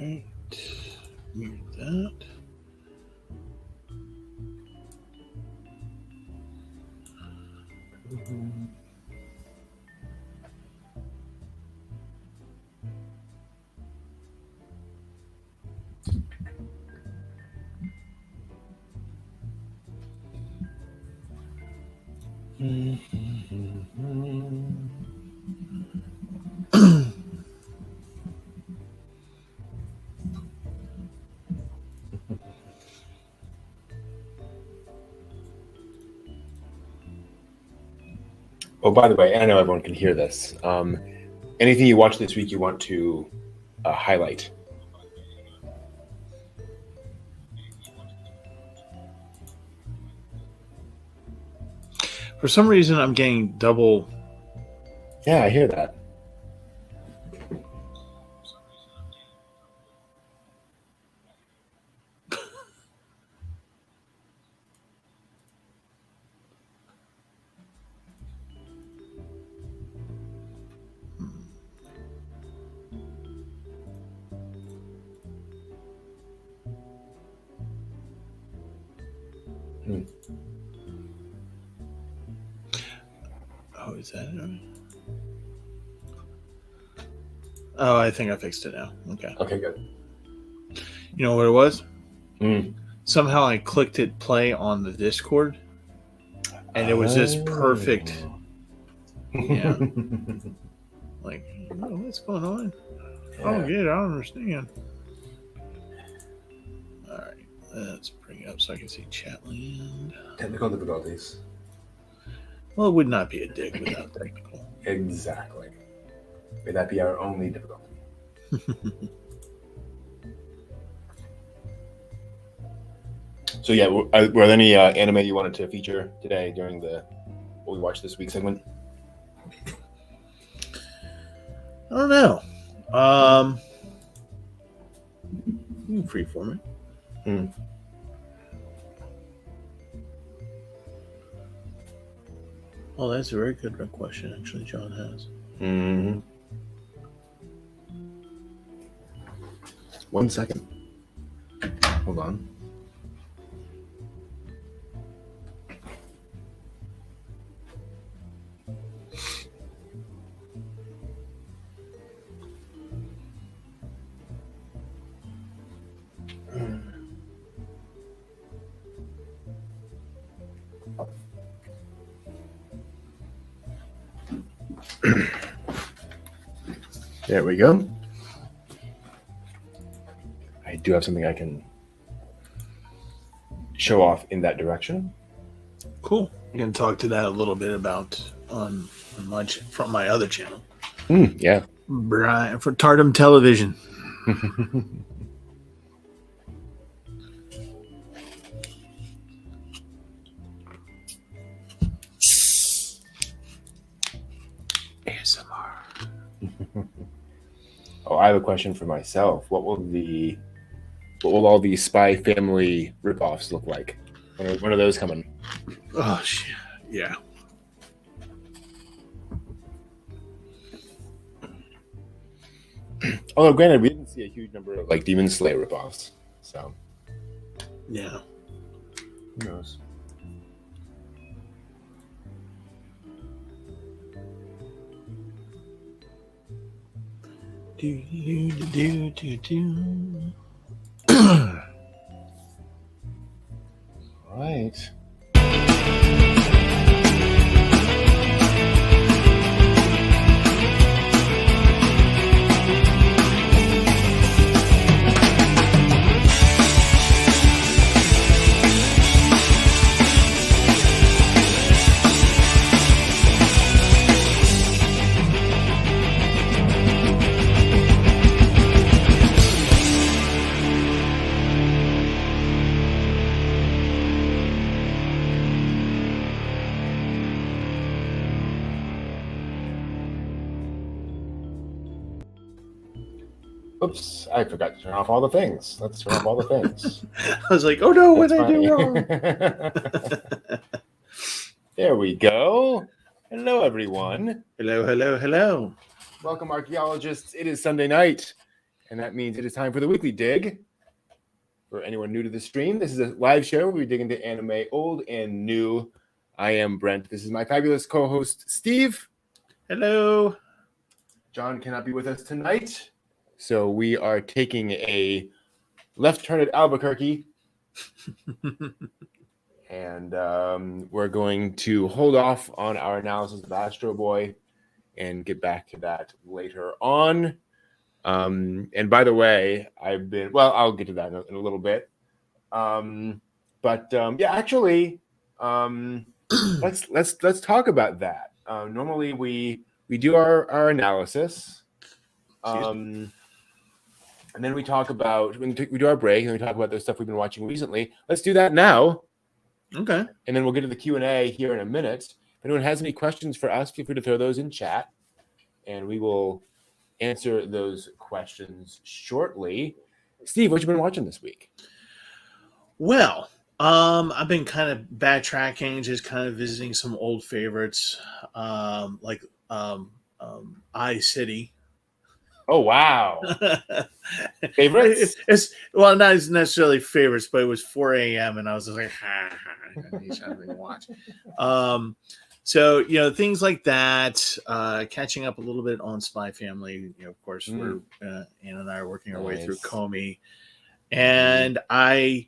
right. Mute that. Oh, by the way, I know everyone can hear this. Anything you watched this week you want to highlight? For some reason, I'm getting double. Yeah, I hear that. Oh, is that it? Oh, I think I fixed it now. Okay. Okay, good. You know what it was? Somehow I clicked it play on the Discord, and it was this perfect. Yeah. Like, oh, what's going on? Yeah. I don't get it. I don't understand. All right. Let's bring it up so I can see Chatland. Technical difficulties. Well, it would not be a dig without technical. Exactly. May that be our only difficulty. So yeah, were there any anime you wanted to feature today during the what we watched this week segment? I don't know. Freeform it. Oh, that's a very good question, actually, John has. 1 second. Hold on. There we go. I do have something I can show off in that direction. Cool. I'm going to talk to that a little bit about on from my other channel. Yeah. Brian for Tardum Television. ASMR. Oh, I have a question for myself. What will all these Spy Family ripoffs look like? When are those coming? Oh shit! Yeah. Although, granted, we didn't see a huge number of like Demon Slayer ripoffs, so yeah. Who knows? Right. Oops, I forgot to turn off all the things. Let's turn off all the things. I was like, oh no, what did I do wrong? There we go. Hello, everyone. Hello. Welcome, archaeologists. It is Sunday night, and that means it is time for the Weekly Dig. For anyone new to the stream, this is a live show where we dig into anime old and new. I am Brent. This is my fabulous co-host, Steve. Hello. John cannot be with us tonight, so we are taking a left turn at Albuquerque. And we're going to hold off on our analysis of Astro Boy and get back to that later on. And by the way, I'll get to that in a little bit. Actually, let's talk about that. Normally we do our analysis, and then we talk about we do our break, and we talk about the stuff we've been watching recently. Let's do that now. Okay. And then we'll get to the Q&A here in a minute. If anyone has any questions for us, feel free to throw those in chat, and we will answer those questions shortly. Steve, what you been watching this week? Well, I've been kind of backtracking, just kind of visiting some old favorites, like iCity. Oh wow! Favorites? It's not necessarily favorites, but it was 4 a.m. and I was just like, I need something to watch. So things like that. Catching up a little bit on Spy Family. Of course, we're Ann and I are working our way through Comey, and I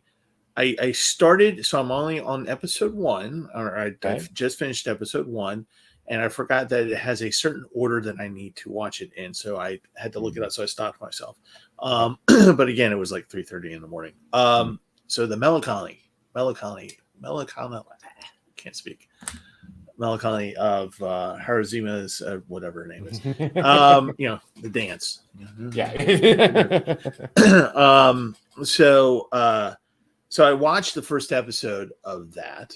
started. So I'm only on episode 1, or I've just finished episode 1. And I forgot that it has a certain order that I need to watch it in. So I had to look it up. So I stopped myself. But again, it was like 3:30 in the morning. So the melancholy, can't speak. Melancholy of Harazuma's, whatever her name is. The dance. Yeah. So I watched the first episode of that,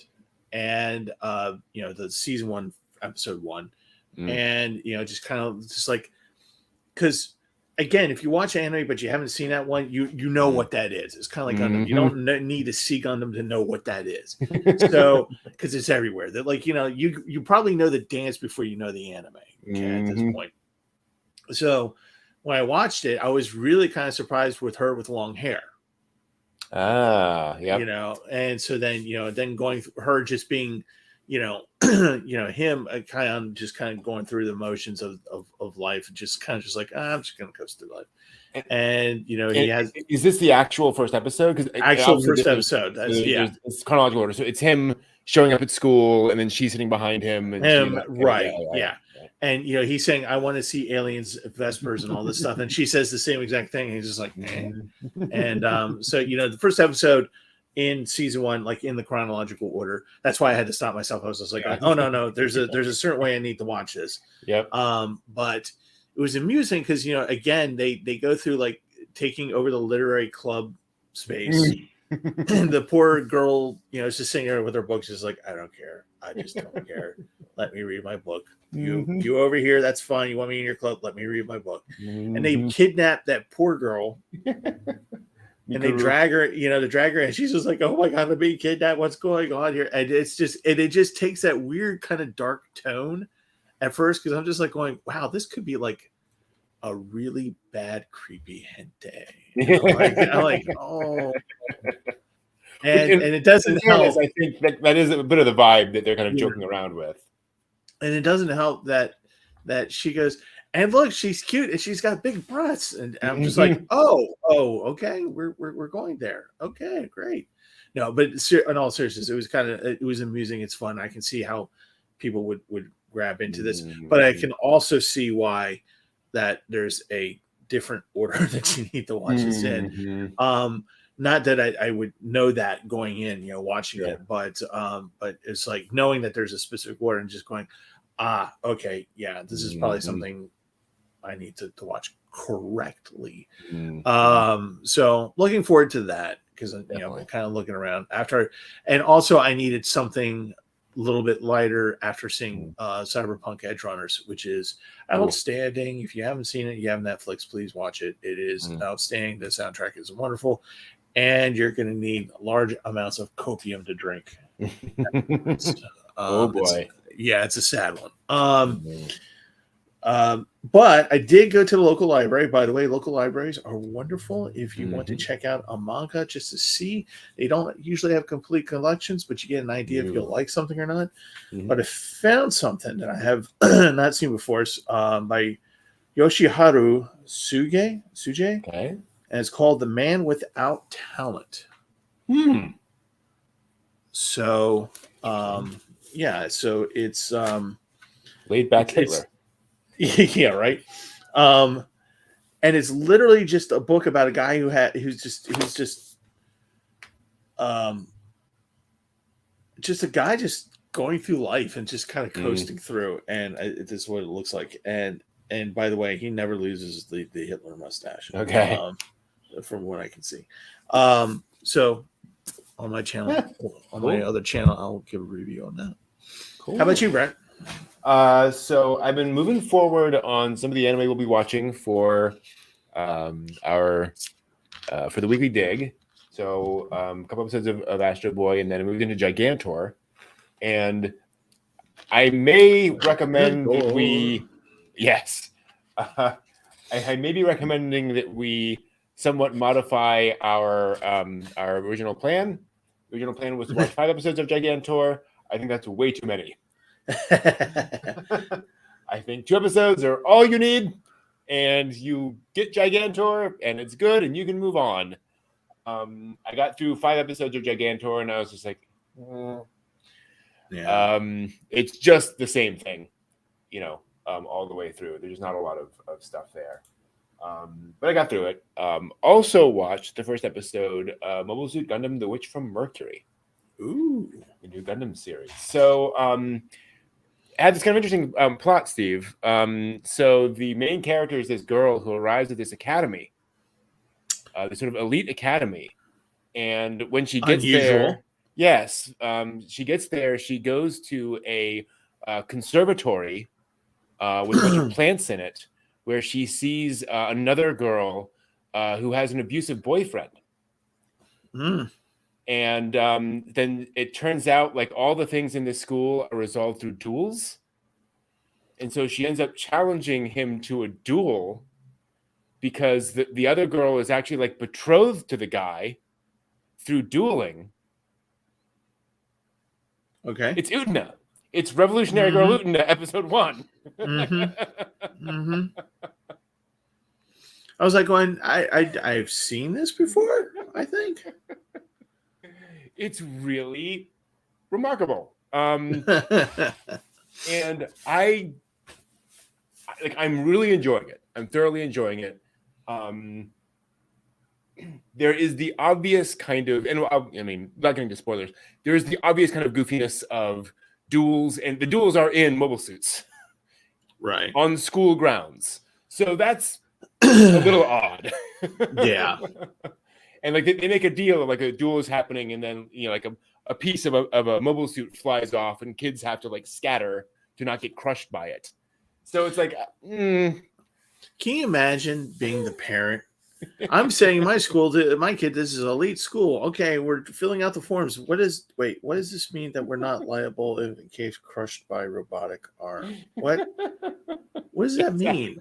and the season 1. Episode 1, and just kind of just like, because again, if you watch anime but you haven't seen that one, you know what that is. It's kind of like Gundam. You don't need to see Gundam to know what that is. So because it's everywhere. That you probably know the dance before you know the anime. Okay, at this point. So when I watched it, I was really kind of surprised with her with long hair. Yeah. And so then going her just being him kind of going through the motions of life, just kind of just like, I'm just going to coast through life. And he has. Is this the actual first episode? Because first episode. It's chronological order. So it's him showing up at school, and then she's sitting behind him. And right. Yeah. And he's saying, I want to see aliens, Vespers, and all this stuff. And she says the same exact thing. And he's just like, eh. And so the first episode in season 1, like in the chronological order. That's why I had to stop myself. I was just like, oh no, there's a certain way I need to watch this. Yep. But it was amusing because again they go through like taking over the literary club space. And the poor girl, is just sitting there with her books, just like, I don't care. I just don't care. Let me read my book. You over here, that's fine. You want me in your club? Let me read my book. And they kidnap that poor girl. And they drag her, and she's just like, oh my God, I'm being kidnapped. What's going on here? And it just takes that weird kind of dark tone at first, because I'm just like going, wow, this could be like a really bad, creepy hentai. I'm like, oh. And it doesn't help. I think that is a bit of the vibe that they're kind of joking around with. And it doesn't help that she goes, and look, she's cute and she's got big breasts, and I'm just like, oh, okay, we're going there. Okay, great. No, but in all seriousness, it was amusing. It's fun. I can see how people would grab into this, but I can also see why that there's a different order that you need to watch this in. Not that I would know that going in, watching it, but it's like knowing that there's a specific order and just going, okay, yeah, this is probably something I need to watch correctly. So looking forward to that, because I'm kind of looking around after, and also I needed something little bit lighter after seeing Cyberpunk Edge Runners, which is outstanding. If you haven't seen it, you have Netflix, please watch it. It is outstanding. The soundtrack is wonderful, and you're going to need large amounts of copium to drink. Oh boy. It's a sad one. But I did go to the local library. By the way, local libraries are wonderful if you want to check out a manga just to see. They don't usually have complete collections, but you get an idea if you'll like something or not. But I found something that I have not seen before. It's by Yoshiharu Suge. Okay. And it's called The Man Without Talent. So, so it's laid back Hitler. Yeah, right. And it's literally just a book about a guy who's just a guy just going through life and just kind of coasting through, and this is what it looks like. And by the way, he never loses the Hitler mustache. Okay. From what I can see. So on my channel, my other channel, I'll give a review on that. Cool. How about you, Brett? So I've been moving forward on some of the anime we'll be watching for for the weekly dig. So a couple episodes of Astro Boy, and then I moved into Gigantor. And I may recommend that we, I may be recommending that we somewhat modify our original plan. The original plan was to watch 5 episodes of Gigantor. I think that's way too many. I think 2 episodes are all you need, and you get Gigantor, and it's good, and you can move on. I got through 5 episodes of Gigantor, and I was just like, it's just the same thing, all the way through. There's not a lot of stuff there. But I got through it. Also watched the first episode, Mobile Suit Gundam: The Witch from Mercury. Ooh, the new Gundam series. So, it had this kind of interesting plot, Steve. So the main character is this girl who arrives at this academy, this sort of elite academy, and when she gets there, she gets there. She goes to a conservatory with a bunch of plants in it, where she sees another girl who has an abusive boyfriend. And then it turns out like all the things in this school are resolved through duels. And so she ends up challenging him to a duel because the other girl is actually like betrothed to the guy through dueling. Okay. It's Utena. It's Revolutionary Girl Utena, episode 1. I was like going, I've seen this before, I think. It's really remarkable. And I'm really enjoying it. I'm thoroughly enjoying it. There is the obvious kind of, and I mean, not getting to spoilers, there is the obvious kind of goofiness of duels, and the duels are in mobile suits. Right. On school grounds. So that's a little odd. Yeah. And like they make a deal of like a duel is happening, and then like a piece of a mobile suit flies off, and kids have to like scatter to not get crushed by it. So it's like, Can you imagine being the parent? I'm saying my school to my kid, this is elite school. Okay, we're filling out the forms. What does this mean that we're not liable in case crushed by robotic arm? What does that mean?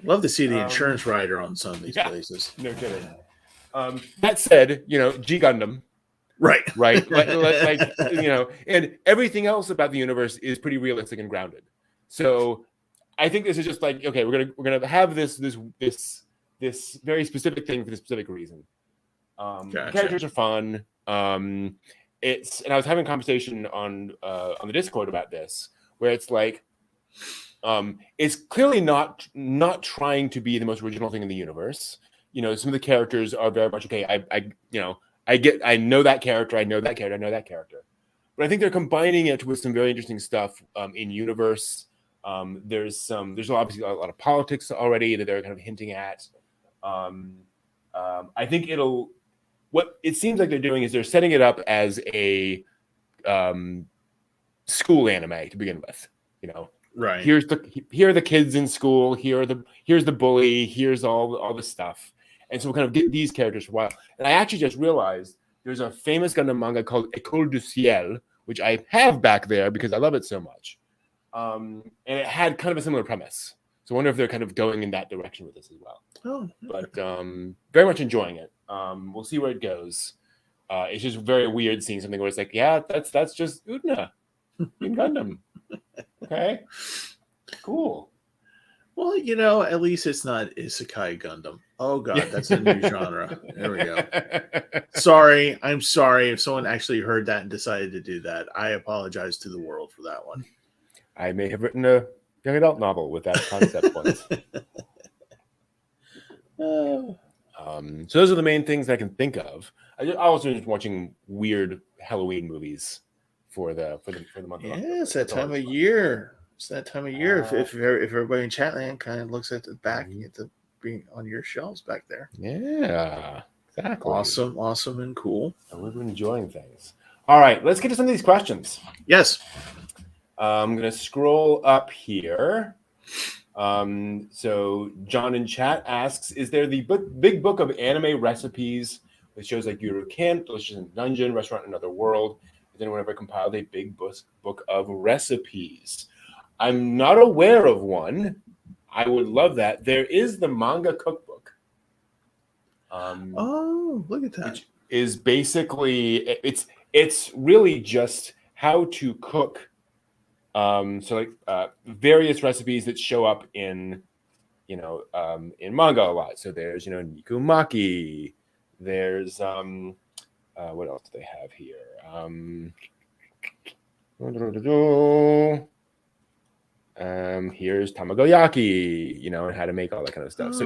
Love to see the insurance rider on some of these places. No kidding. That said, G Gundam. Right. like and everything else about the universe is pretty realistic and grounded. So I think this is just like, okay, we're gonna have this very specific thing for this specific reason. Gotcha. Characters are fun. And I was having a conversation on the Discord about this, where it's like, it's clearly not trying to be the most original thing in the universe. Some of the characters are very much okay. I know that character. I know that character. I know that character. But I think they're combining it with some very interesting stuff in universe. There's obviously a lot of politics already that they're kind of hinting at. I think what it seems like they're doing is they're setting it up as a school anime to begin with. Right. Here are the kids in school. Here's the bully. Here's all the stuff. And so we kind of get these characters for a while. And I actually just realized there's a famous Gundam manga called École du Ciel, which I have back there because I love it so much. And it had kind of a similar premise. So I wonder if they're kind of going in that direction with this as well. Oh, but very much enjoying it. We'll see where it goes. It's just very weird seeing something where it's like, yeah, that's just Udna in Gundam. Okay, cool. Well, at least it's not Isekai Gundam. Oh god, that's a new genre. There we go. I'm sorry if someone actually heard that and decided to do that. I apologize to the world for that one. I may have written a young adult novel with that concept once. So those are the main things I can think of. I also just watching weird Halloween movies for the month. Yeah, it's that time of year. It's that time of year. If everybody in Chatland kind of looks at the back, you get to be on your shelves back there. Yeah, exactly. Awesome, and cool. And we've been enjoying things. All right, let's get to some of these questions. Yes. I'm going to scroll up here. So John in chat asks, is there the big book of anime recipes with shows like Yuru Camp, Delicious in Dungeon, Restaurant in Another World? Has anyone ever compiled a big book of recipes? I'm not aware of one. I would love that. There is the manga cookbook. Look at that. Which is basically, it's really just how to cook. Various recipes that show up in manga a lot. So there's, nikumaki. There's, what else do they have here? Here's tamagoyaki, and how to make all that kind of stuff. So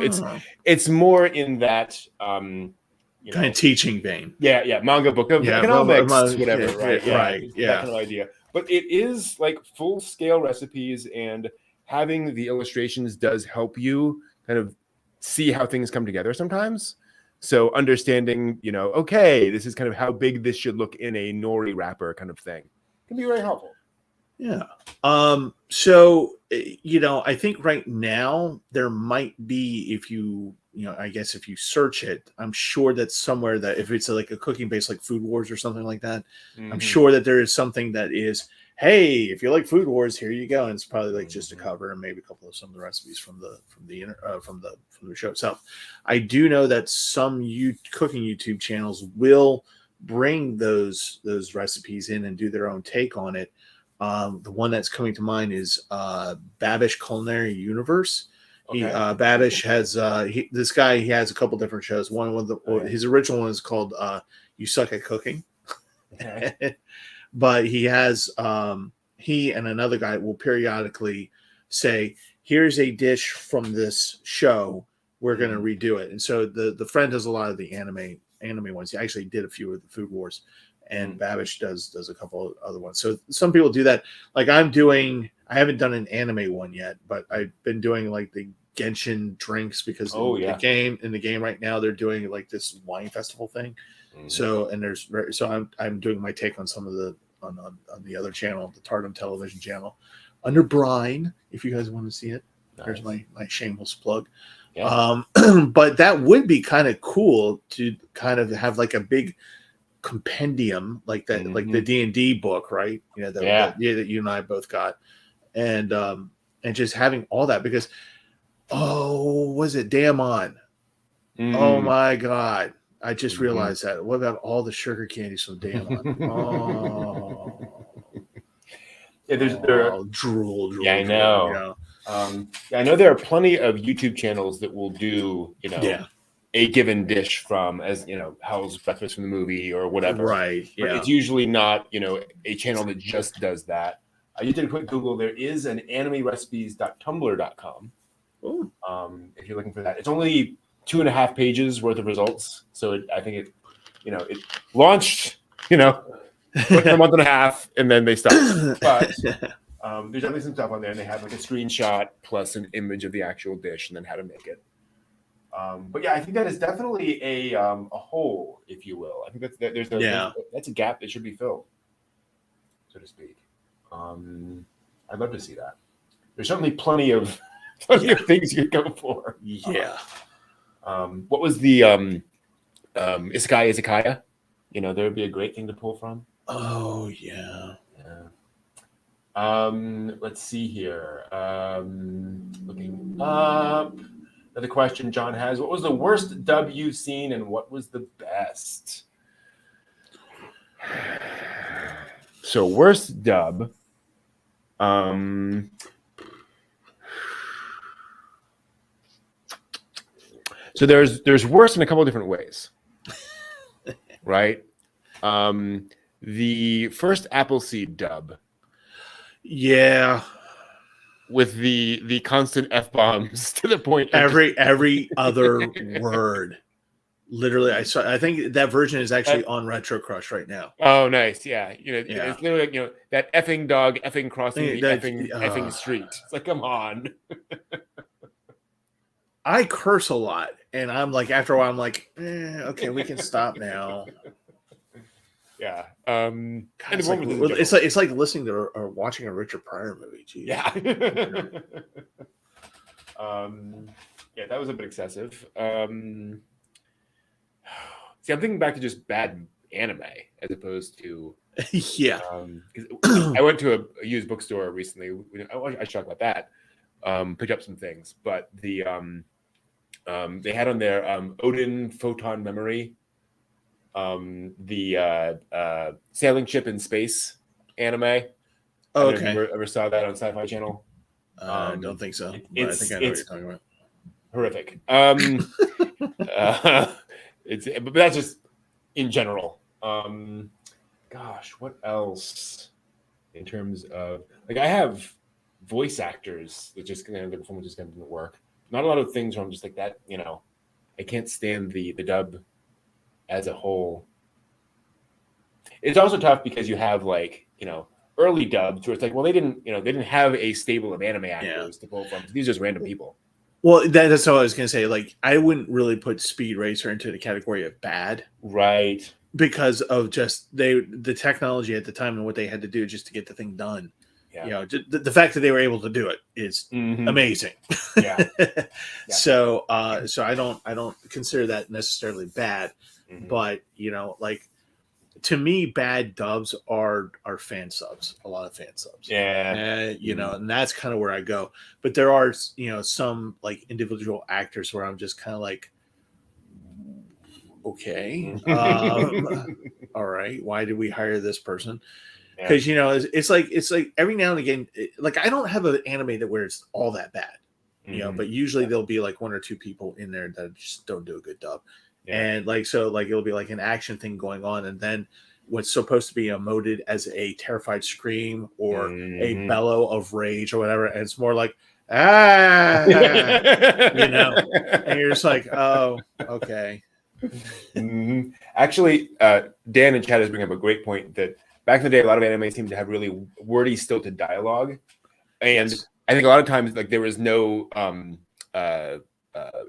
it's more in that, kind of teaching vein. Yeah. Manga book of economics, whatever, right? Right. Yeah. That kind of idea. But it is like full scale recipes, and having the illustrations does help you kind of see how things come together sometimes. So understanding, okay, this is kind of how big this should look in a nori wrapper kind of thing can be very helpful. Yeah. So, I think right now there might be, if you search it, I'm sure that somewhere that if it's like a cooking base, like Food Wars or something like that, I'm sure that there is something that is, hey, if you like Food Wars, here you go. And it's probably like just a cover and maybe a couple of some of the recipes from the show itself. I do know that some cooking YouTube channels will bring those recipes in and do their own take on it. The one that's coming to mind is Babish Culinary Universe. Okay. Babish has this guy. He has a couple different shows. His original one is called "You Suck at Cooking," okay. But he has he and another guy will periodically say, "Here's a dish from this show. We're going to redo it." And so the friend does a lot of the anime ones. He actually did a few of the Food Wars. And Babish does a couple of other ones. So some people do that. Like I haven't done an anime one yet, but I've been doing like the Genshin drinks because in the game right now they're doing like this wine festival thing. Mm-hmm. So I'm doing my take on some of the on the other channel, the Tardum Television channel, under Brine. If you guys want to see it, nice. There's my shameless plug. Yeah. But that would be kind of cool to kind of have like a big compendium like that, like the D&D book, right? That you and I both got, and just having all that because was it Daemon? Oh my god, I just realized that. What about all the sugar candies from Daemon? Drool. Yeah, I know. I know there are plenty of YouTube channels that will do a given dish from, as Howl's Breakfast from the movie or whatever. Right. Yeah. But it's usually not, a channel that just does that. You did a quick Google. There is an animerecipes.tumblr.com. If you're looking for that. It's only 2.5 pages worth of results. So I think it launched, within a month and a half, and then they stopped. But there's definitely some stuff on there, and they have like a screenshot plus an image of the actual dish and then how to make it. But yeah, I think that is definitely a hole, if you will. I think that's a gap that should be filled. so to speak. I'd love to see that. There's certainly plenty of things you could go for. Yeah. What was the Isekai Izakaya? You know, there would be a great thing to pull from. Oh yeah. Let's see here. Looking up. Another question John has. What was the worst dub you've seen and what was the best? So worst dub. So there's worse in a couple of different ways. Right? The first Appleseed dub. Yeah. With the constant F-bombs to the point every other word. Literally, I think that version is actually on Retro Crush right now. Oh, nice. Yeah. You know, it's literally like, you know, that effing dog, effing crossing the effing street. It's like, come on. I curse a lot, and I'm like, after a while, I'm like, okay, we can stop now. Yeah. God, it's like listening to or watching a Richard Pryor movie. Geez. Yeah. Yeah, that was a bit excessive. See, I'm thinking back to just bad anime as opposed to yeah. I went to a used bookstore recently. I should talk about that. Picked up some things, but the they had on there Odin Photon Memory, the sailing ship in space anime. Oh, okay. Ever saw that on Sci-Fi Channel? I don't think so. But I think I know what you're talking about. Horrific. But that's just in general. Gosh, what else? In terms of I have voice actors that just the performance just didn't work. Not a lot of things where I'm just like that. You know, I can't stand the dub as a whole. It's also tough because you have early dubs where it's like, well, they didn't have a stable of anime actors to pull from. These are just random people. Well, that's what I was gonna say. Like, I wouldn't really put Speed Racer into the category of bad, right? Because of just the technology at the time and what they had to do just to get the thing done. Yeah. You know, the fact that they were able to do it is amazing. Yeah. So I don't consider that necessarily bad, but to me, bad dubs are fan subs. A lot of fan subs. Yeah. And that's kind of where I go. But there are some individual actors where I'm just kind of like, okay, all right, why did we hire this person? Because it's like every now and again, I don't have an anime that where it's all that bad, but usually there'll be like one or two people in there that just don't do a good dub, and it'll be like an action thing going on, and then what's supposed to be emoted as a terrified scream or a bellow of rage or whatever, and it's more like and you're just like, oh, okay. Actually, Dan in chat is bringing up a great point that back in the day, a lot of anime seemed to have really wordy, stilted dialogue, and I think a lot of times there was no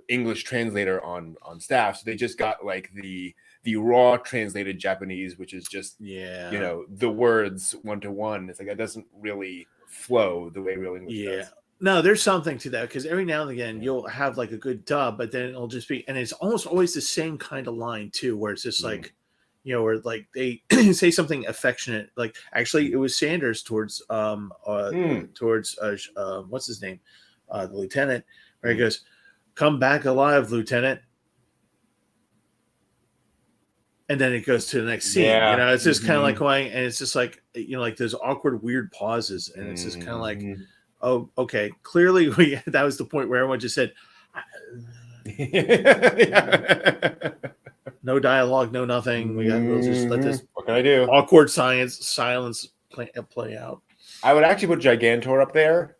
English translator on staff, so they just got the raw translated Japanese, which is just the words one to one. It's like that doesn't really flow the way real English does. No, there's something to that because every now and again you'll have a good dub, but then it'll just be, and it's almost always the same kind of line too, where it's just where they say something affectionate. Like actually, it was Sanders towards what's his name, the lieutenant, where he goes, "Come back alive, Lieutenant," and then it goes to the next scene. It's just kind of going, and it's just those awkward, weird pauses, and it's just kind of like. Oh, okay. Clearly, that was the point where everyone just said, "No dialogue, no nothing. We'll just let this. What can I do? Awkward silence play out." I would actually put Gigantor up there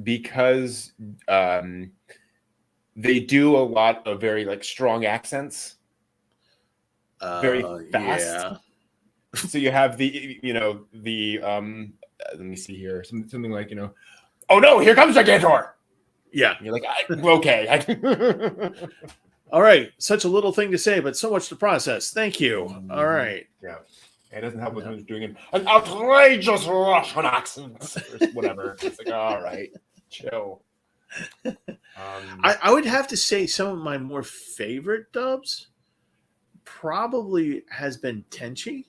because they do a lot of very strong accents, very fast. Yeah. So you have the let me see here. Something like, oh no, here comes Gigantor. Yeah. And you're like, okay. All right. Such a little thing to say, but so much to process. Thank you. All right. Yeah. It doesn't help when he's doing an outrageous Russian accent or whatever. It's like, all right, chill. I would have to say some of my more favorite dubs probably has been Tenchi.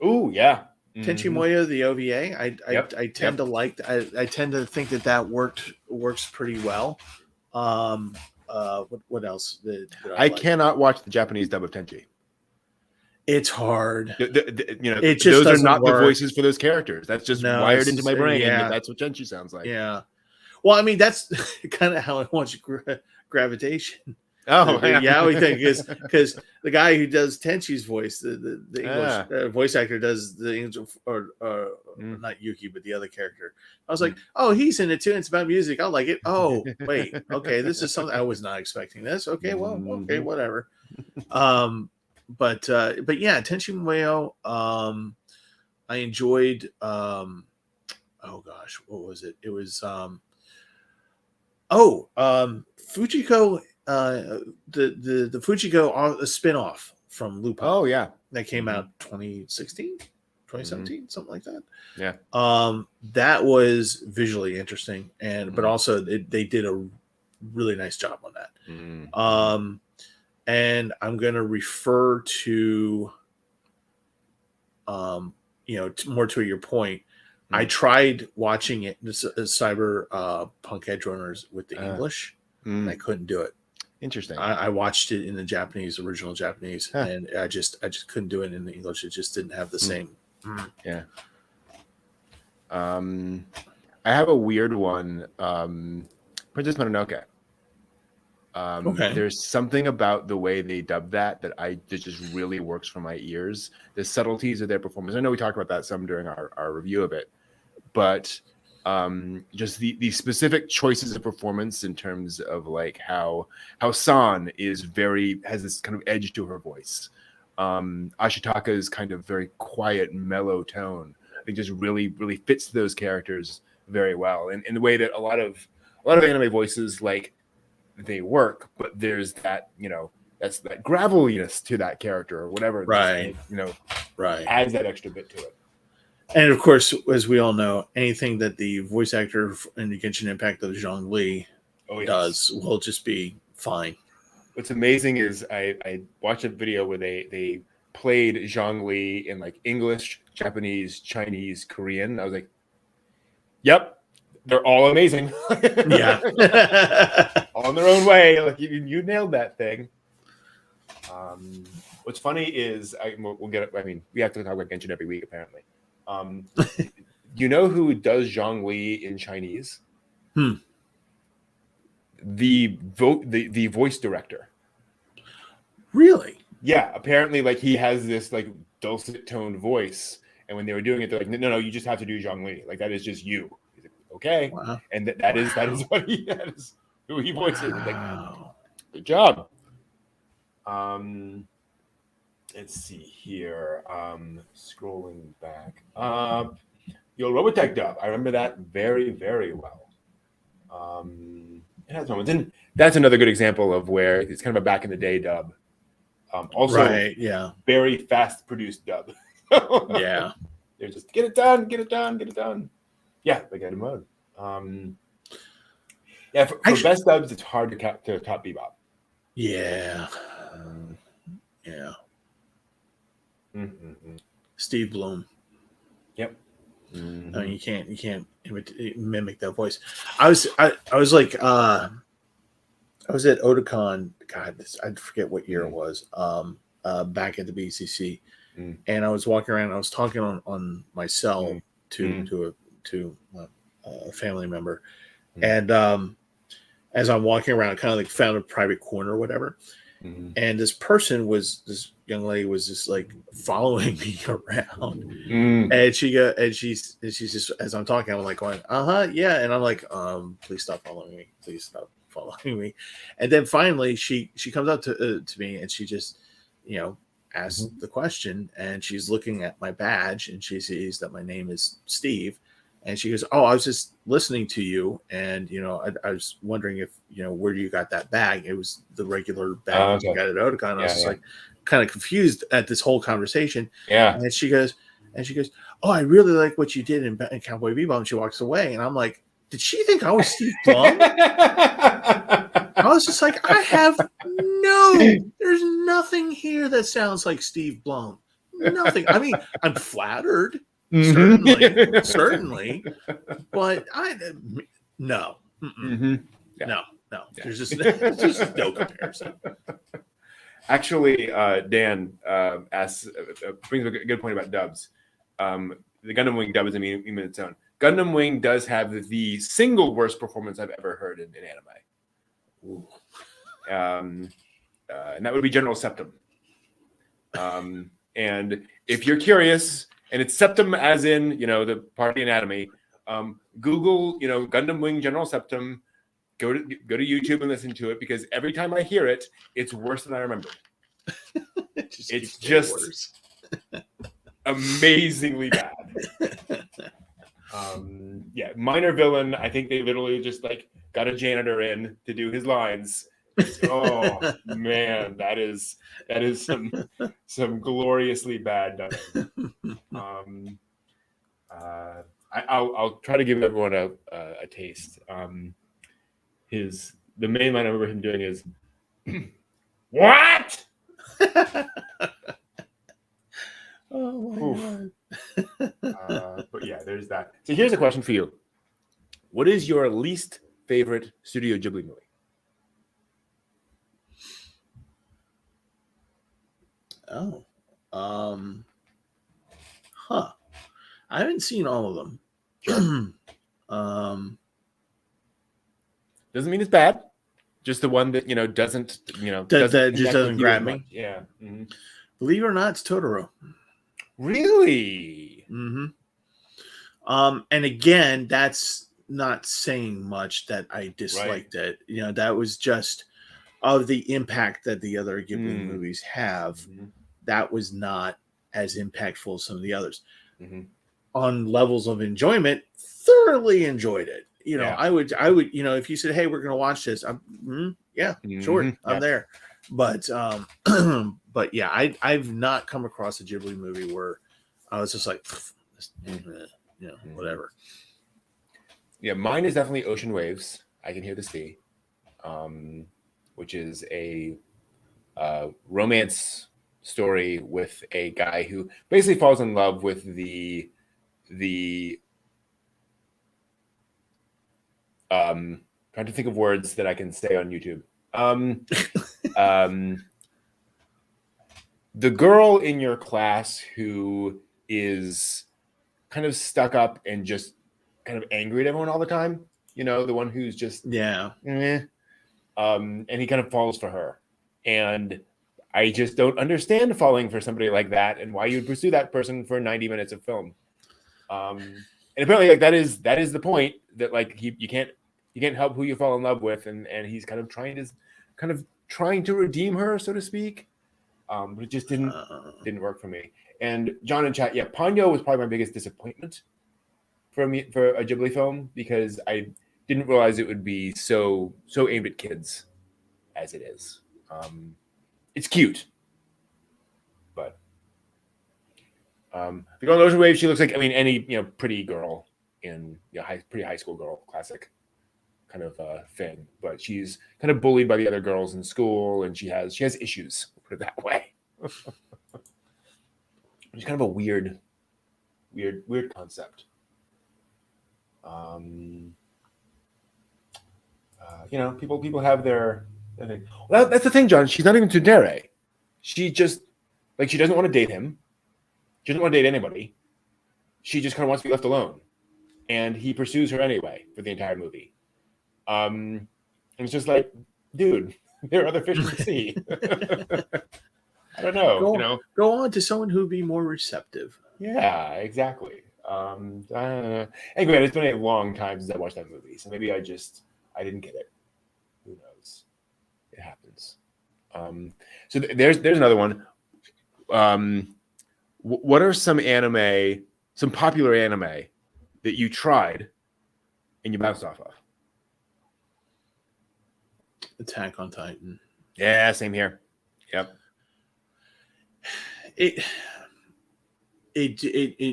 Oh yeah, Tenchi Muyo, the OVA. I tend to like. I tend to think that works pretty well. What else? I cannot watch the Japanese dub of Tenchi. It's hard. It just those are not the voices for those characters. That's just wired into my brain. Yeah. That's what Tenchi sounds like. Yeah. Well, I mean, that's kind of how I watch Gravitation. Oh, yeah, we think because the guy who does Tenchi's voice, the English voice actor, does the English or not Yuki, but the other character. I was like, oh, he's in it too. It's about music. I like it. Oh, wait, okay, this is something I was not expecting. This, okay, well, okay, whatever. But yeah, Tenchi Muyo. I enjoyed. Oh gosh, what was it? It was. Fujiko. The Fujiko spinoff from Lupin. Oh yeah, that came out 2016, 2017, something like that. Yeah. That was visually interesting, but also they did a really nice job on that. And I'm going to refer to, more to your point. I tried watching it, Cyber Punk Edge Runners with the English, and I couldn't do it. Interesting. I watched it in the original Japanese, and I just couldn't do it in the English. It just didn't have the same. Yeah. I have a weird one. Princess Mononoke. Okay. There's something about the way they dub that just really works for my ears. The subtleties of their performance. I know we talked about that some during our review of it, but just the specific choices of performance in terms of like how San has this kind of edge to her voice. Ashitaka's kind of very quiet, mellow tone, I think just really, really fits those characters very well. And in the way that a lot of anime voices, like, they work, but there's that, that's that graveliness to that character or whatever. Right. Adds that extra bit to it. And of course, as we all know, anything that the voice actor in the Genshin Impact of Zhang Li does will just be fine. What's amazing is I watched a video where they played Zhang Li in like English, Japanese, Chinese, Korean. I was like, yep, they're all amazing. Yeah. All in their own way. Like you nailed that thing. What's funny is we'll get it. I mean, we have to talk about Genshin every week, apparently. You know who does Zhang Li in Chinese? The voice director. Really? Yeah, apparently, like, he has this like dulcet toned voice, and when they were doing it, they're like, no, you just have to do Zhang Li. Like, that is just you. He's like, okay, wow. And that is what that is who he voices. Wow. Like, good job. Let's see here. Scrolling back. The old Robotech dub. I remember that very, very well. It has moments. And that's another good example of where it's kind of a back in the day dub. Also, right, yeah. Very fast produced dub. Yeah. They're just get it done. Yeah, they got a mode. Yeah, for best dubs, it's hard to top Bebop. Yeah. Yeah. Mm-hmm. Steve Bloom. Yep. Mm-hmm. I mean, you can't mimic that voice. I was like, I was at Otakon. God, I forget what year it was. Back at the BCC, and I was walking around. I was talking on my cell to a family member, and as I'm walking around, I kind of like found a private corner or whatever. And this young lady was just like following me around, and she's just, as I'm talking, I'm like going, yeah, and I'm like, please stop following me, and then finally she comes up to me, and she just, asks the question, and she's looking at my badge, and she sees that my name is Steve, And she goes, "Oh, I was just listening to you, and I was wondering if where you got that bag. It was the regular bag you got at Otakon." And I was just like, kind of confused at this whole conversation. Yeah. And she goes, "Oh, I really like what you did in Cowboy Bebop." And she walks away, and I'm like, "Did she think I was Steve Blum?" I was just like, there's nothing here that sounds like Steve Blum. Nothing. I mean, I'm flattered, certainly, but no. Mm-hmm. Yeah. No. Yeah. There's just no comparison. Actually, Dan brings up a good point about dubs. The Gundam Wing dub is a meme in its own. Gundam Wing does have the single worst performance I've ever heard in anime. And that would be General Septum. And if you're curious, and it's Septum as in the party anatomy, Google Gundam Wing General Septum. Go to YouTube and listen to it, because every time I hear it, it's worse than I remember. It's just amazingly bad. Minor villain. I think they literally just got a janitor in to do his lines. Oh man, that is some gloriously bad done. I'll try to give everyone a taste. The main line I remember him doing is, "What?" Oh my God. But yeah, there's that. So here's a question for you: what is your least favorite Studio Ghibli movie? I haven't seen all of them. Sure. Doesn't mean it's bad. Just the one that doesn't doesn't grab me. Yeah. Mm-hmm. Believe it or not, it's Totoro. Really? Mm-hmm. And again, that's not saying much that I disliked it. That was just of the impact that the other Ghibli movies have. Mm-hmm. That was not as impactful as some of the others. Mm-hmm. On levels of enjoyment, thoroughly enjoyed it. I would, if you said, "Hey, we're going to watch this," sure, I'm there. But, but yeah, I've not come across a Ghibli movie where I was just like, whatever. Yeah, mine is definitely Ocean Waves. I Can Hear the Sea, which is a romance story with a guy who basically falls in love with the trying to think of words that I can say on YouTube. The girl in your class who is kind of stuck up and just kind of angry at everyone all the time. The one who's just and he kind of falls for her. And I just don't understand falling for somebody like that and why you'd pursue that person for 90 minutes of film. And apparently that is the point, that you can't help who you fall in love with, and he's kind of trying to redeem her, so to speak. But it just didn't work for me. And John in chat, Ponyo was probably my biggest disappointment for a Ghibli film, because I didn't realize it would be so aimed at kids as it is. It's cute, but the girl in Ocean Wave, she looks like any pretty girl in pretty high school girl, classic kind of thing. But she's kind of bullied by the other girls in school, and she has issues. Put it that way. It's kind of a weird concept. People have their thing. Well, that's the thing, John. She's not even tsundere. She just she doesn't want to date him. She doesn't want to date anybody. She just kind of wants to be left alone, and he pursues her anyway for the entire movie. And it's just like, dude, there are other fish in the sea. I don't know. Go on to someone who'd be more receptive. Yeah, exactly. Anyway, it's been a long time since I watched that movie, so maybe I didn't get it. Who knows? It happens. So there's another one. What are some popular anime that you tried and you bounced off of? Attack on Titan. Yeah, same here. Yep. It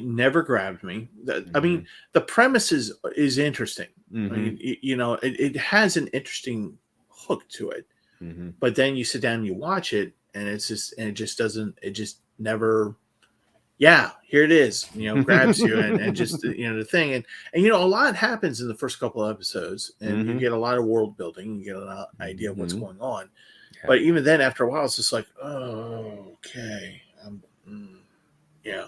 never grabbed me. I mean, the premise is interesting. I mean, it has an interesting hook to it. But then you sit down and you watch it, and it just never. Yeah, here it is. Grabs you and just the thing, and a lot happens in the first couple of episodes, and you get a lot of world building, you get an idea of what's going on. Yeah. But even then, after a while, it's just like, oh, okay, yeah.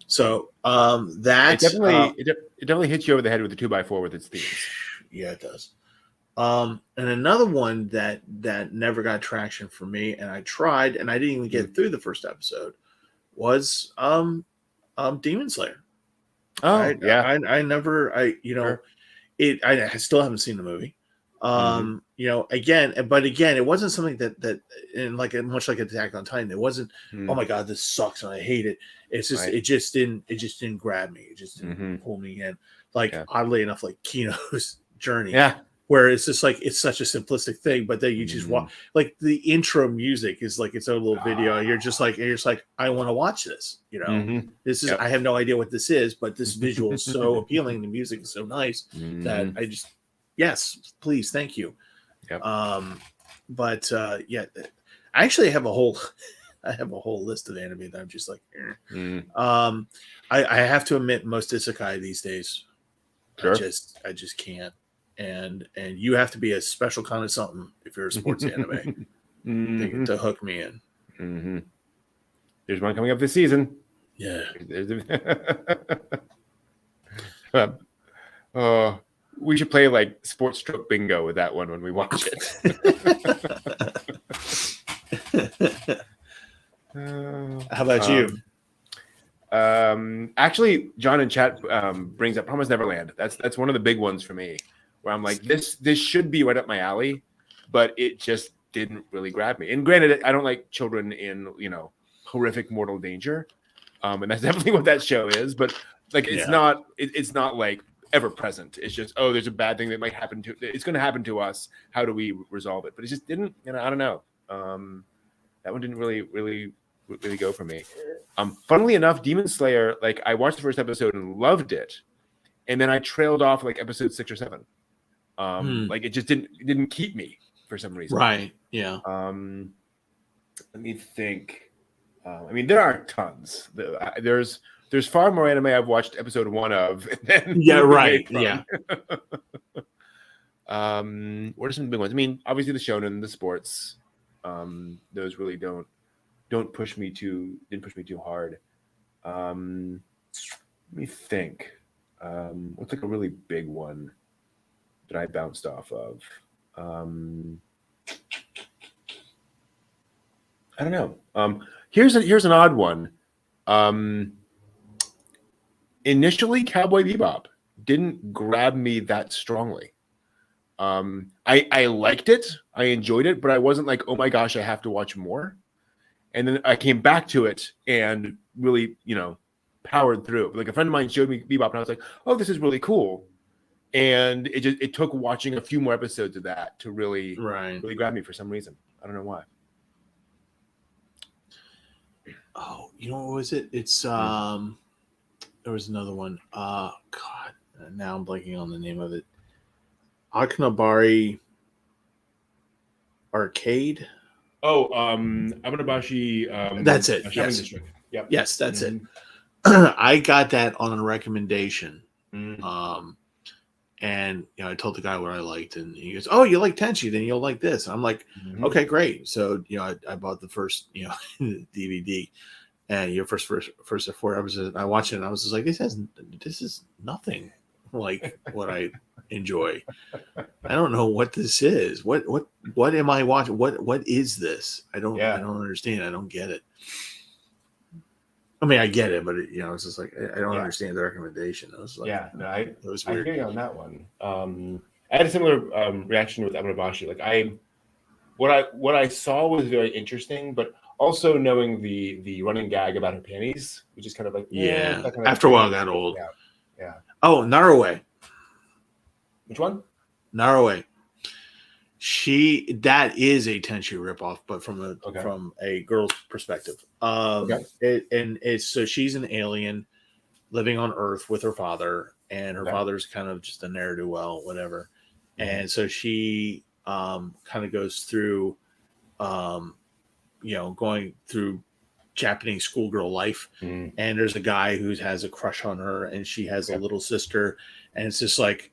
So that it definitely hits you over the head with the 2x4 with its themes. Yeah, it does. And another one that never got traction for me, and I tried, and I didn't even get through the first episode, was Demon Slayer. Oh, I still haven't seen the movie. Again, it wasn't something that and much like Attack on Titan, it wasn't, oh my God, this sucks and I hate it. It's just it just didn't grab me. It just didn't pull me in. Oddly enough, like Kino's Journey. Yeah. Where it's just like it's such a simplistic thing, but then you just watch, like the intro music is like its own little video. You're just like I want to watch this. This is I have no idea what this is, but this visual is so appealing. The music is so nice that I just yes, please, thank you. Yep. But I actually have a whole list of anime that I'm just like. I have to admit, most isekai these days, sure. I just can't. And you have to be a special kind of something if you're a sports anime to hook me in. There's one coming up this season. Yeah. We should play like sports stroke bingo with that one when we watch it. How about you? Actually, John in chat brings up Promised Neverland. That's one of the big ones for me, where I'm like, this should be right up my alley, but it just didn't really grab me. And granted, I don't like children in horrific mortal danger, and that's definitely what that show is. But like, it's not like ever present. It's just, oh, there's a bad thing that might happen to. It's going to happen to us. How do we resolve it? But it just didn't. I don't know. That one didn't really go for me. Funnily enough, Demon Slayer, like I watched the first episode and loved it, and then I trailed off like episode 6 or 7. Like it just didn't keep me for some reason. Right. Yeah. Let me think. I mean, there are tons. There's far more anime I've watched episode 1 of than right. Yeah. What are some big ones? I mean, obviously the shonen, the sports. Those really didn't push me too hard. Let me think. What's like a really big one that I bounced off of? I don't know. Here's an odd one. Initially, Cowboy Bebop didn't grab me that strongly. I liked it, I enjoyed it, but I wasn't like, oh my gosh, I have to watch more. And then I came back to it and really, powered through. Like a friend of mine showed me Bebop, and I was like, oh, this is really cool. And it took watching a few more episodes of that to really grab me for some reason. I don't know why. Oh, what was it? It's there was another one. God, now I'm blanking on the name of it. Akinobari Arcade. Oh, Abenobashi. That's it. Shopping District. Yep. Yes, that's it. I got that on a recommendation. And I told the guy what I liked, and he goes, "Oh, you like Tenchi? Then you'll like this." And I'm like, "Okay, great." So I bought the first DVD, and first 4 episodes. I watched it, and I was just like, "This is nothing like what I enjoy. I don't know what this is. What am I watching? What is this? I don't understand. I don't get it." I mean, I get it, but it's just like I don't understand the recommendation. I was like, it was weird. I hear you on that one. I had a similar reaction with Abenobashi. Like what I saw was very interesting, but also knowing the running gag about her panties, which is kind of like after a while got old. Yeah. Oh, Naruwe. Which one? Naruwe. That is a Tenchi ripoff, but from a girl's perspective. So she's an alien living on Earth with her father, and her father's kind of just a ne'er-do-well, whatever. And so she kind of goes through, going through Japanese schoolgirl life. And there's a guy who has a crush on her, and she has a little sister, and it's just like,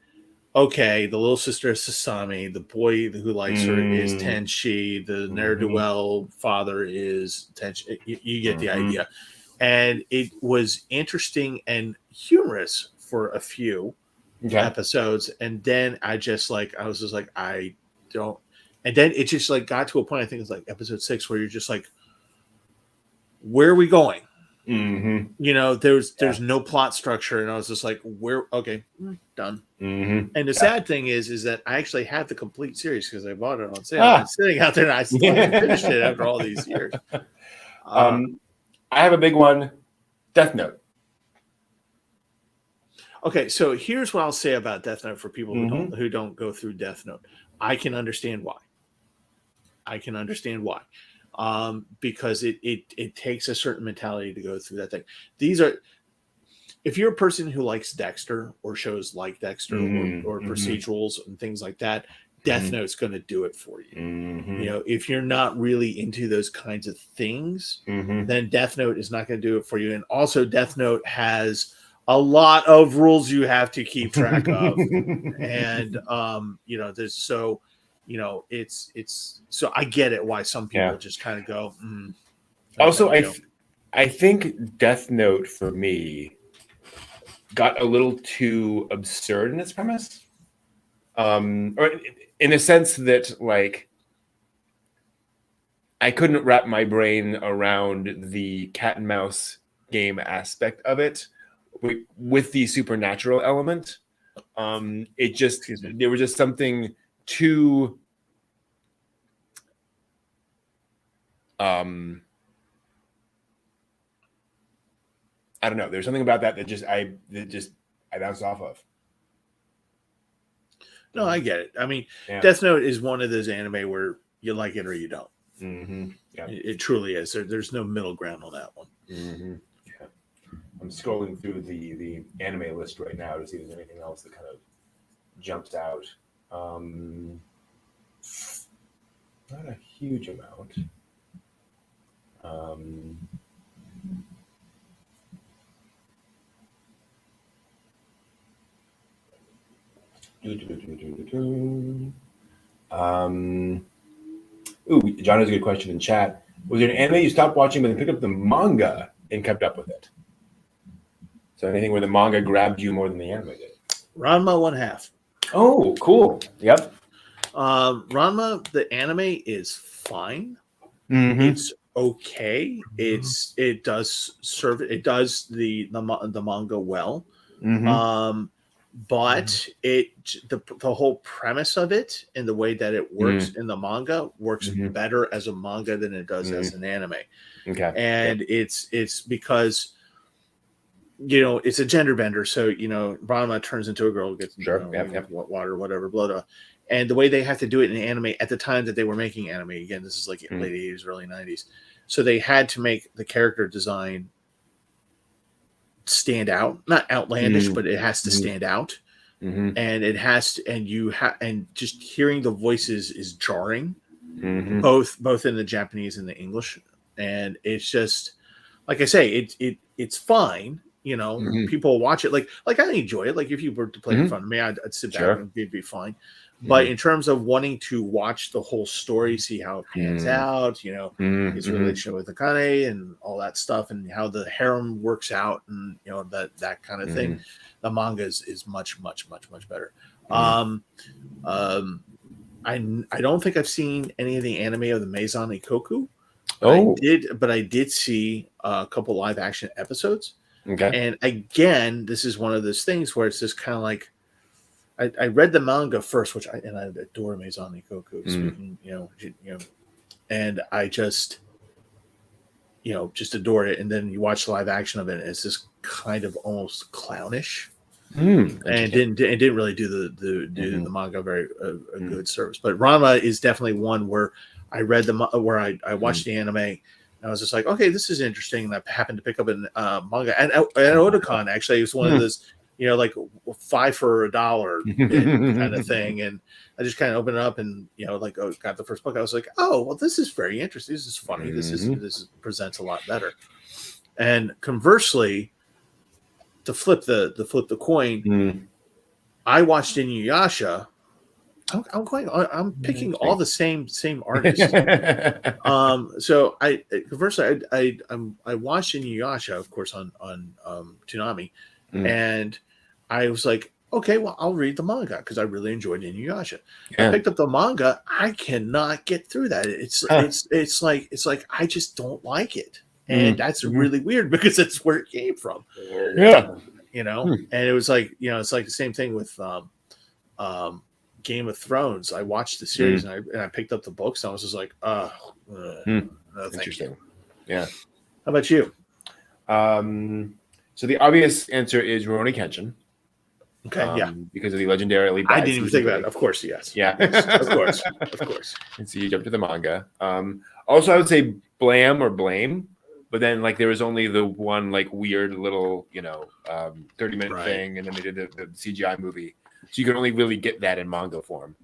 okay, the little sister is Sasami, the boy who likes her is Tenchi, the ne'er-do-well father is Tenchi. You get the idea. And it was interesting and humorous for a few episodes, and then I was just like, I don't. And then it just like got to a point. I think it's like episode 6 where you're just like, where are we going? There's no plot structure, and I was just like, done. And the sad thing is that I actually have the complete series because I bought it on sale. It's sitting out there, and I still haven't finished it after all these years. I have a big one, Death Note. Okay, so here's what I'll say about Death Note for people who don't go through Death Note. I can understand why. Because it takes a certain mentality to go through that thing. If you're a person who likes Dexter or shows like Dexter or procedurals and things like that, Death Note's going to do it for you. If you're not really into those kinds of things, then Death Note is not going to do it for you. And also, Death Note has a lot of rules you have to keep track of, and there's so I get it why some people just kind of go. Also, I think Death Note for me got a little too absurd in its premise, or in a sense that like I couldn't wrap my brain around the cat and mouse game aspect of it with the supernatural element. There was just something too I don't know. There's something about that I bounced off of. No, I get it. I mean, Death Note is one of those anime where you like it or you don't. It truly is. There's no middle ground on that one. Yeah. I'm scrolling through the anime list right now to see if there's anything else that kind of jumps out. Not a huge amount. John has a good question in chat. Was there an anime you stopped watching but then picked up the manga and kept up with it? So anything where the manga grabbed you more than the anime did? Ranma 1/2. Oh, cool. Yep. Ranma, the anime is fine. It's okay. It does the manga well. But the whole premise of it and the way that it works in the manga works better as a manga than it does as an anime. Okay. And it's because it's a gender bender. So Ranma turns into a girl, gets water, whatever, blah blah. And the way they have to do it in anime at the time that they were making anime, again, this is like late 80s, early 90s. So they had to make the character design stand out, not outlandish, but it has to stand out. And it has to, and just hearing the voices is jarring, both in the Japanese and the English. And it's just, like I say, it's fine. People watch it. Like I enjoy it. Like if you were to play in front of me, I'd sit back and it'd be fine. But in terms of wanting to watch the whole story, see how it pans out, his relationship with Akane and all that stuff, and how the harem works out, and that kind of thing, the manga is much, much, much, much better. I don't think I've seen any of the anime of the Maison Ikoku. I did see a couple live action episodes. Okay. And again, this is one of those things where it's just kind of like, I read the manga first, which I adore Maison Ikoku, speaking, and I just adore it. And then you watch the live action of it, and it's just kind of almost clownish. and didn't really do the manga very a good service. But Ranma is definitely one where I read I watched the anime. And I was just like, okay, this is interesting. And I happened to pick up a manga and Otakon. Actually, it was one of those, like 5 for $1 kind of thing. And I just kind of opened it up and got the first book. I was like, oh, well, this is very interesting. This is funny. This presents a lot better. And conversely, to flip the coin, I watched Inuyasha. I'm picking all the same artists. So conversely, I watched Inuyasha, of course, on Toonami, and I was like, okay, well, I'll read the manga because I really enjoyed Inuyasha. I picked up the manga. I cannot get through that. It's like I just don't like it. And that's really weird because that's where it came from. Yeah. And it was like, it's like the same thing with Game of Thrones. I watched the series and I picked up the books and I was just like, no, interesting. Yeah. How about you? So the obvious answer is Rurouni Kenshin. Okay, because of the legendary. I didn't even think about it. Of course, yes. Yeah. Of course. And so you jump to the manga. Also, I would say Blame. But then, there was only the one, weird little, 30-minute thing, and then they did the CGI movie. So you could only really get that in manga form.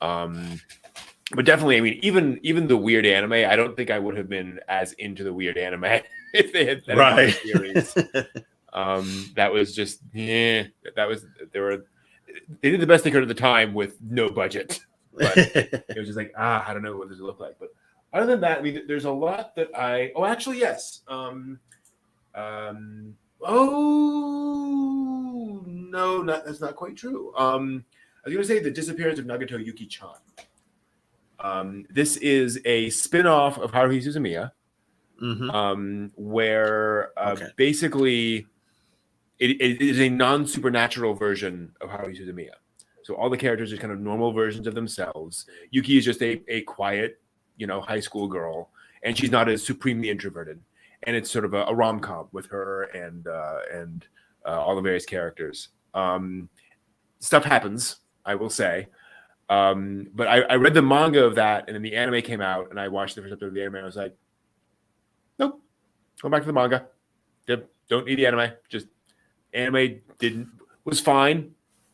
But definitely, I mean, even the weird anime, I don't think I would have been as into the weird anime if they had that series. That was just, they did the best they could at the time with no budget. But it was just like, I don't know what this would look like. But other than that, I mean, there's a lot that yes. No, that's not quite true. I was going to say The Disappearance of Nagato Yuki-chan. This is a spin-off of Haruhi Suzumiya, where basically it is a non-supernatural version of Haruhi Suzumiya. So all the characters are kind of normal versions of themselves. Yuki is just a quiet, high school girl, and she's not as supremely introverted. And it's sort of a rom-com with her and all the various characters. Stuff happens, I will say. But I read the manga of that, and then the anime came out, and I watched the first episode of the anime, and I was like, nope, go back to the manga. Don't need the anime. Just anime was fine,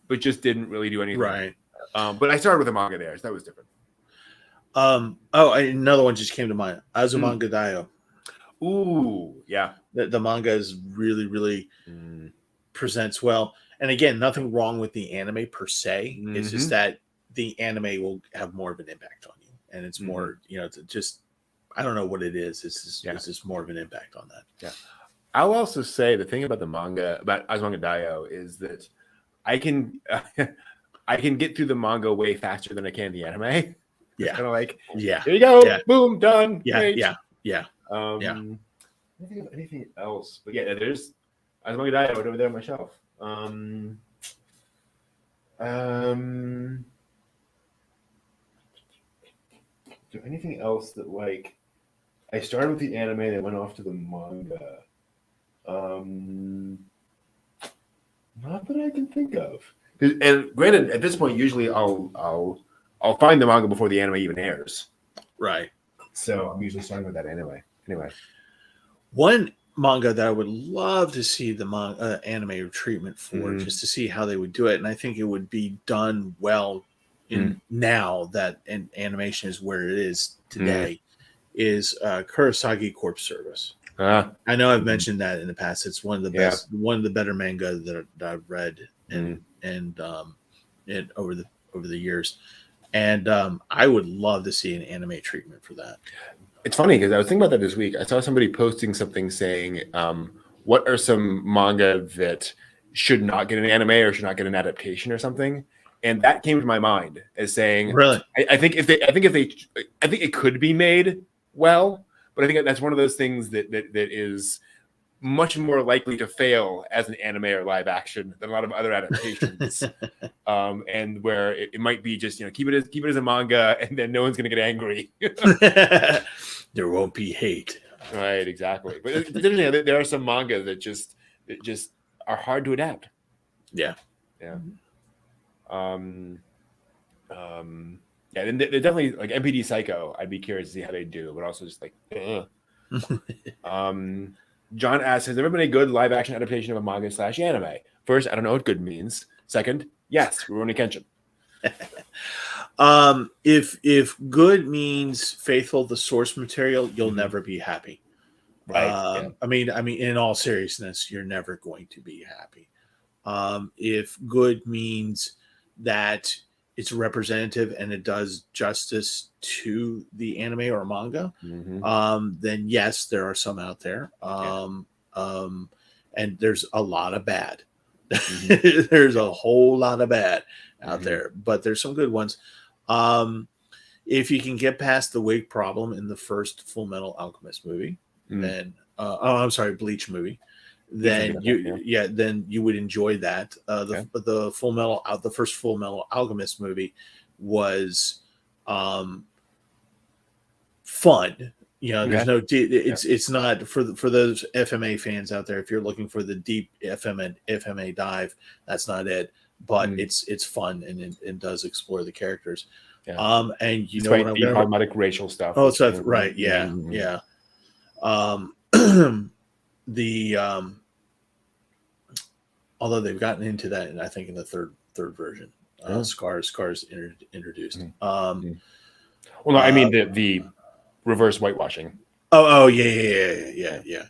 but just didn't really do anything. Right. But I started with the manga there, so that was different. Another one just came to mind. Azumanga Daioh. Ooh, yeah. The manga is really, really presents well. And again, nothing wrong with the anime per se. It's just that the anime will have more of an impact on you. And it's more, just, I don't know what it is. It's just more of an impact on that. Yeah. I'll also say the thing about the manga, about Azumanga Daioh, is that I can get through the manga way faster than I can the anime. Yeah. Kind of like, here you go, boom, done. Yeah, great. yeah. I don't think of anything else, but yeah, there's Azumanga Daioh over there on my shelf. Is there anything else that I started with the anime and went off to the manga? Not that I can think of. And granted, at this point, usually I'll find the manga before the anime even airs. Right. So I'm usually starting with that anyway. One manga that I would love to see the anime treatment for, just to see how they would do it, and I think it would be done well in now that animation is where it is today, is Kurosagi Corpse Service. I know I've mentioned that in the past. It's one of the best, one of the better manga that I've read and over the years. And I would love to see an anime treatment for that. It's funny because I was thinking about that this week. I saw somebody posting something saying, what are some manga that should not get an anime or should not get an adaptation or something? And that came to my mind as saying, really, I think it could be made well, but I think that's one of those things that is much more likely to fail as an anime or live action than a lot of other adaptations. And where it might be just, keep it as a manga and then no one's going to get angry. There won't be hate. Right, exactly. But there are some manga that just are hard to adapt. Yeah. Yeah. Yeah, then they're definitely like MPD Psycho. I'd be curious to see how they do, but also just like, John asks, has there ever been a good live action adaptation of a manga / anime? First, I don't know what good means. Second, yes, Rurouni Kenshin. If good means faithful to the source material, you'll never be happy. Right. I mean, in all seriousness, you're never going to be happy. If good means that it's representative and it does justice to the anime or manga, then yes, there are some out there. And there's a lot of bad. There's a whole lot of bad out there, but there's some good ones. If you can get past the wig problem in the first Full Metal Alchemist movie, then Bleach movie, then then you would enjoy that. The first Full Metal Alchemist movie was fun. There's no it's not for those FMA fans out there. If you're looking for the deep FMA dive, that's not it. But it's fun and it does explore the characters. And what I'm problematic racial stuff. Oh, so right, yeah. Although they've gotten into that, and I think in the third version, Scars introduced. Well, no, I mean the reverse whitewashing. Yeah.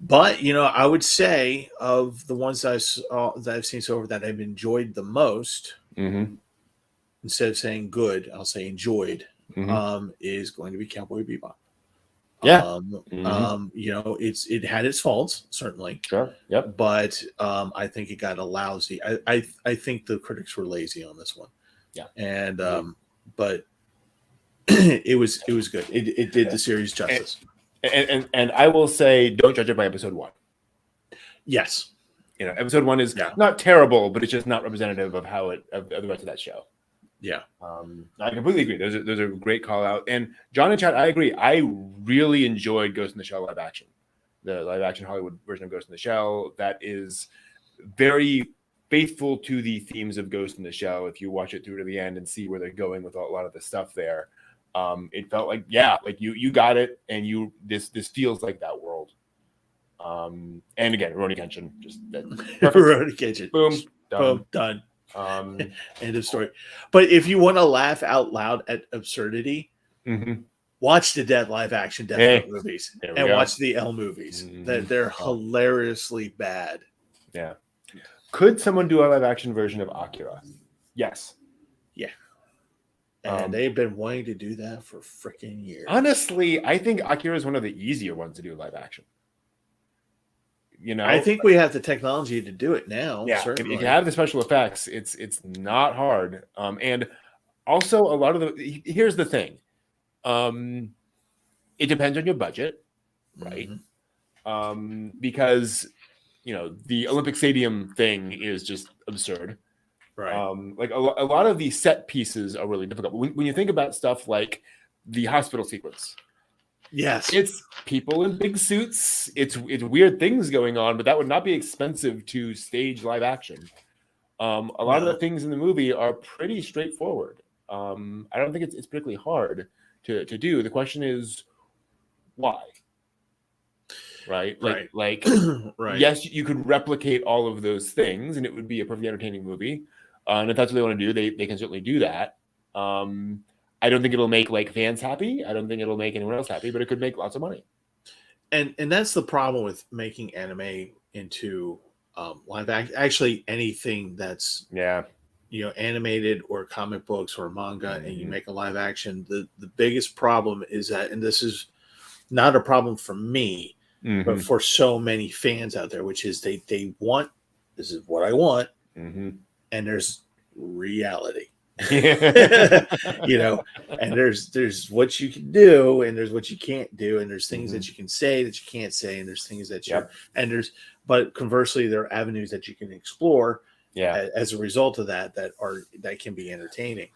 But I would say of the ones that I've seen so far that I've enjoyed the most, instead of saying good, I'll say enjoyed. Is going to be Cowboy Bebop. Yeah. It had its faults, certainly. Sure. Yep. But I think it got a lousy. I think the critics were lazy on this one. Yeah. And but it was good. It did the series justice. And I will say, don't judge it by episode 1. Yes. Episode 1 is not terrible, but it's just not representative of how of the rest of that show. Yeah. I completely agree. Those are a great call out. And John and Chad, I agree. I really enjoyed Ghost in the Shell live action. The live action Hollywood version of Ghost in the Shell that is very faithful to the themes of Ghost in the Shell. If you watch it through to the end and see where they're going with a lot of the stuff there, it felt like you got it, and this feels like that world. And again, Rurouni Kenshin, just Rurouni Kenshin, boom, done. End of story. But if you want to laugh out loud at absurdity, watch the live action Death Note movies and watch the L movies. They're hilariously bad. Yeah. Could someone do a live action version of Akira? Yes. Yeah. And they've been wanting to do that for freaking years. Honestly, I think Akira is one of the easier ones to do live action. I think we have the technology to do it now. Yeah, certainly. if you have the special effects, it's not hard. And also a lot of here's the thing. It depends on your budget, right? Because the Olympic Stadium thing is just absurd. Right. Like a lot of these set pieces are really difficult. When you think about stuff like the hospital sequence, yes, it's people in big suits. It's weird things going on, but that would not be expensive to stage live action. A lot of the things in the movie are pretty straightforward. I don't think it's particularly hard to do. The question is why. Right. Like right. Yes, you could replicate all of those things and it would be a perfectly entertaining movie. And if that's what they want to do, they can certainly do that. I don't think it'll make fans happy. I don't think it'll make anyone else happy, but it could make lots of money. And that's the problem with making anime into live action. Actually, anything that's animated or comic books or manga, and you make a live action. The biggest problem is that, and this is not a problem for me, but for so many fans out there, which is they want, this is what I want, and there's reality. And there's what you can do and there's what you can't do, and there's things that you can say that you can't say, and there's things that but conversely there are avenues that you can explore as a result of that can be entertaining.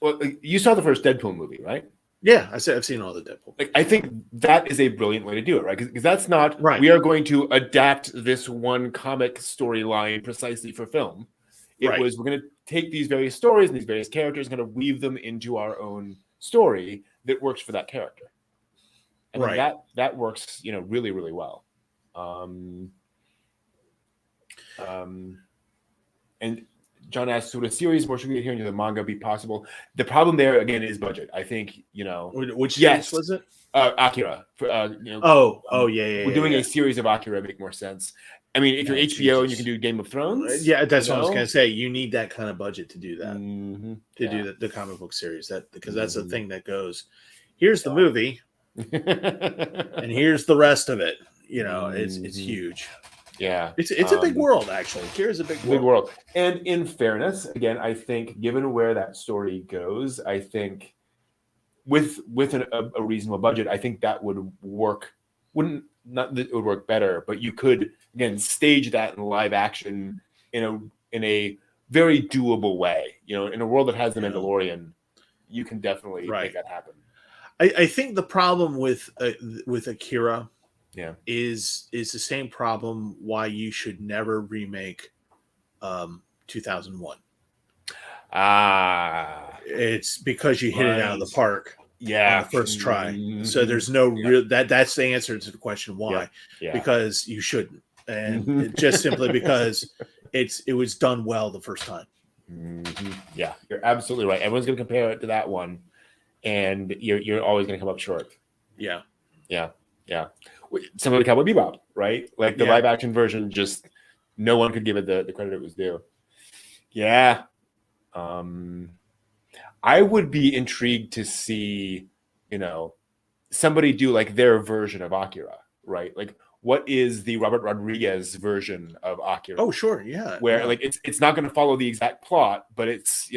Well, you saw the first Deadpool movie, right? Yeah, I've seen all the Deadpool. Like, I think that is a brilliant way to do it, right? Because that's not right. We are going to adapt this one comic storyline precisely for film. It was, we're going to take these various stories and these various characters, and kind of weave them into our own story that works for that character. And that works, really, really well. And John asks, would a series more strictly adhering to the manga be possible? The problem there, again, is budget. I think, Which series was it? Akira. Yeah. We're doing a series of Akira make more sense. I mean, if you're HBO Jesus. and you can do Game of Thrones. Yeah, that's what I was going to say. You need that kind of budget to do that. To do the comic book series. Because that's the thing that goes, here's the movie, and here's the rest of it. It's huge. Yeah, it's a big world, actually. Here's a big world. And in fairness, again, I think given where that story goes, I think with a reasonable budget, I think that would work. Not that it would work better, but you could again stage that in live action in a very doable way. In a world that has the Mandalorian, you can definitely make that happen. I think the problem with Akira, is the same problem why you should never remake 2001. It's because you hit it out of the park. On the first try. So there's no real that's the answer to the question why. Because you shouldn't. And just simply because it was done well the first time. Yeah, you're absolutely right. Everyone's going to compare it to that one, and you're always going to come up short. Yeah. Similar to Cowboy Bebop, right? Like the live action version, just no one could give it the credit it was due. Yeah. I would be intrigued to see, somebody do like their version of Akira, right? Like, what is the Robert Rodriguez version of Akira? Oh, sure, yeah. Where like it's not going to follow the exact plot, but it's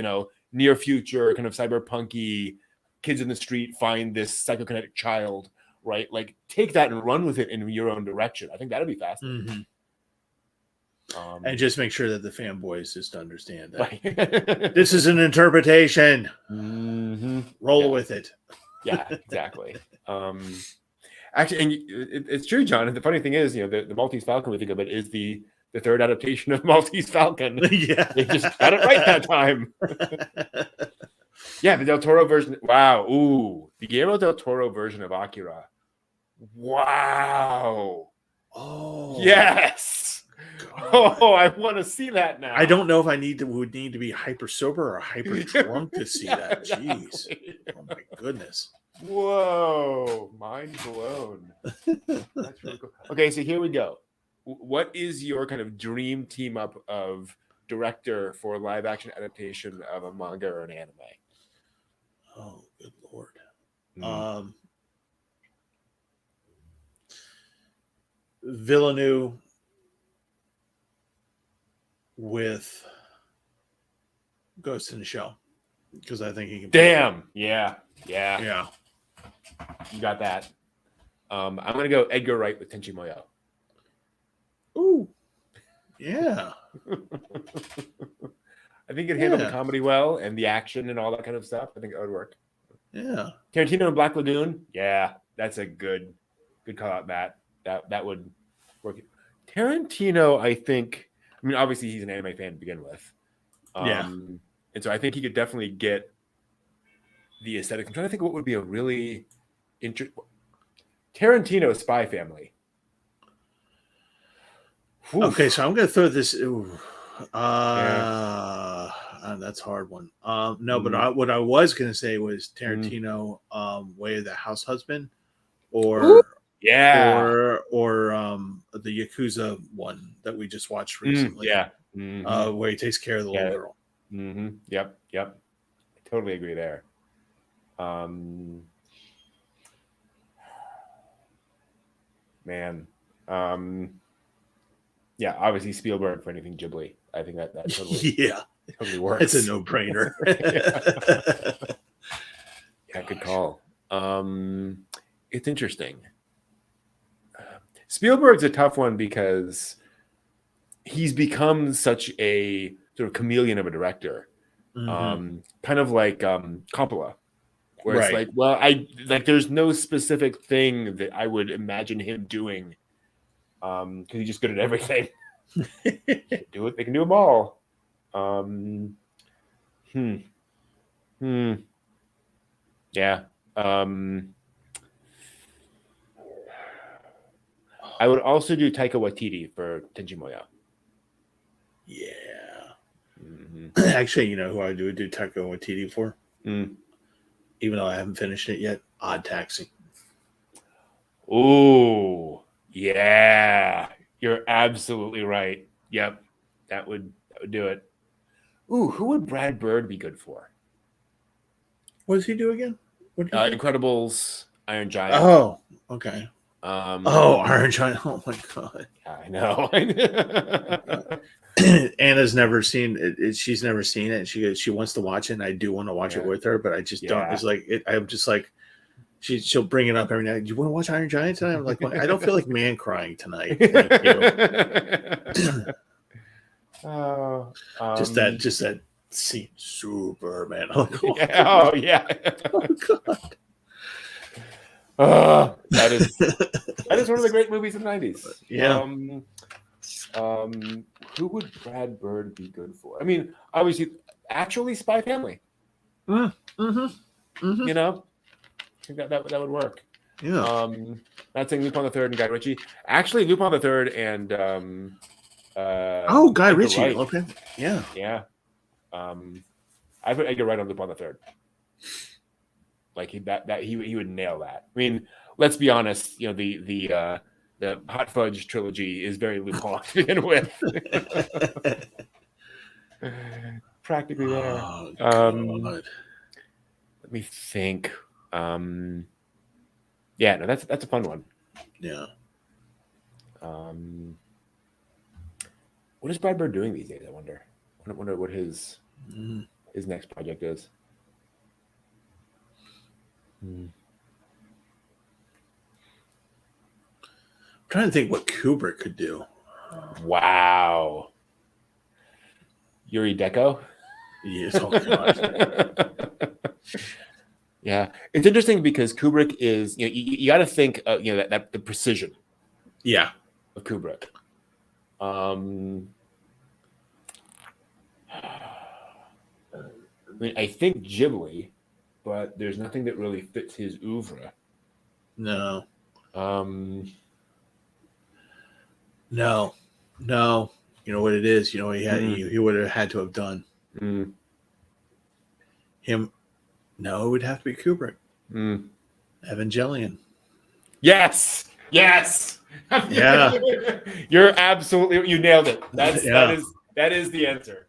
near future, kind of cyberpunky, kids in the street find this psychokinetic child, right? Like, take that and run with it in your own direction. I think that'd be fascinating. And just make sure that the fanboys just understand that this is an interpretation. Roll with it. Yeah, exactly. Actually, and it's true, John. And the funny thing is, the Maltese Falcon, we think of it, is the third adaptation of Maltese Falcon. Yeah, they just got it right that time. Yeah, the Del Toro version. Wow. Ooh, the Guillermo del Toro version of Akira. Wow. Oh, yes. God. Oh, I want to see that now. I don't know if would need to be hyper sober or hyper drunk to see that. Jeez. Oh my goodness. Whoa, mind blown. That's really cool. Okay, so here we go. What is your kind of dream team up of director for live action adaptation of a manga or an anime? Oh, good Lord. Villeneuve with Ghost in the Shell, because I think he can. Damn. Yeah. You got that. I'm gonna go Edgar Wright with Tenchi Muyo. Ooh. Yeah. I think it handled the comedy well and the action and all that kind of stuff. I think it would work. Yeah. Tarantino and Black Lagoon. Yeah, that's a good call out. That would work. Tarantino, I think. I mean, obviously he's an anime fan to begin with. And so I think he could definitely get the aesthetic. I'm trying to think of what would be a really interesting Tarantino Spy Family. Oof. Okay, so I'm going to throw this. That's a hard one. No, but what I was going to say was Tarantino, Way of the House Husband, or the Yakuza one that we just watched recently. Where he takes care of the little girl. Yep. I totally agree there. Man. Obviously Spielberg for anything Ghibli. I think that totally, totally works. It's a no-brainer. Good call. It's interesting. Spielberg's a tough one because he's become such a sort of chameleon of a director. Kind of like Coppola. where it's Right. like, well, I like there's no specific thing that I would imagine him doing, because he's just good at everything. They can do them all. Yeah. I would also do Taika Waititi for Tenchi Muyo. Yeah. Mm-hmm. Actually, you know who I do Taika Waititi for? Even though I haven't finished it yet, Odd Taxi. Oh, yeah. You're absolutely right. Yep. That would do it. Ooh, who would Brad Bird be good for? What does he do again? What did he do? Incredibles, Iron Giant. Oh, okay. Iron Giant. Oh my god. Yeah, I know. Anna's never seen it. She's never seen it. She goes, she wants to watch it, and I do want to watch it with her, but I just don't. It's like I'm just like she'll bring it up every night. Do you want to watch Iron Giant tonight? I'm like, well, I don't feel like man crying tonight. Thank you. Just that scene, Superman. Oh, oh yeah. Oh god. That is one of the great movies of the 90s. Yeah. Who would Brad Bird be good for? I mean, obviously, actually, Spy Family. You know, I think that would work. Yeah. Not saying Lupin the Third and Guy Ritchie. Actually, Lupin the Third and Guy Ritchie. Wright. Okay. Yeah. Yeah. I put Edgar Wright on Lupin the Third. Like he would nail that. I mean, let's be honest. You know, the Hot Fudge trilogy is very Lupin to begin with. Practically there. Oh, let me think. Yeah, no, that's a fun one. Yeah. What is Brad Bird doing these days? I wonder what his next project is. I'm trying to think what Kubrick could do. Wow. Yuri Deco? Yes, oh God. Yeah. It's interesting because Kubrick is, you got to think, that the precision. Yeah. Of Kubrick. I mean, I think Ghibli, but there's nothing that really fits his oeuvre. No. No. You know what it is? You know what he would have had to have done? Him. No, it would have to be Kubrick. Evangelion. Yes. Yeah. You're absolutely, you nailed it. That is the answer.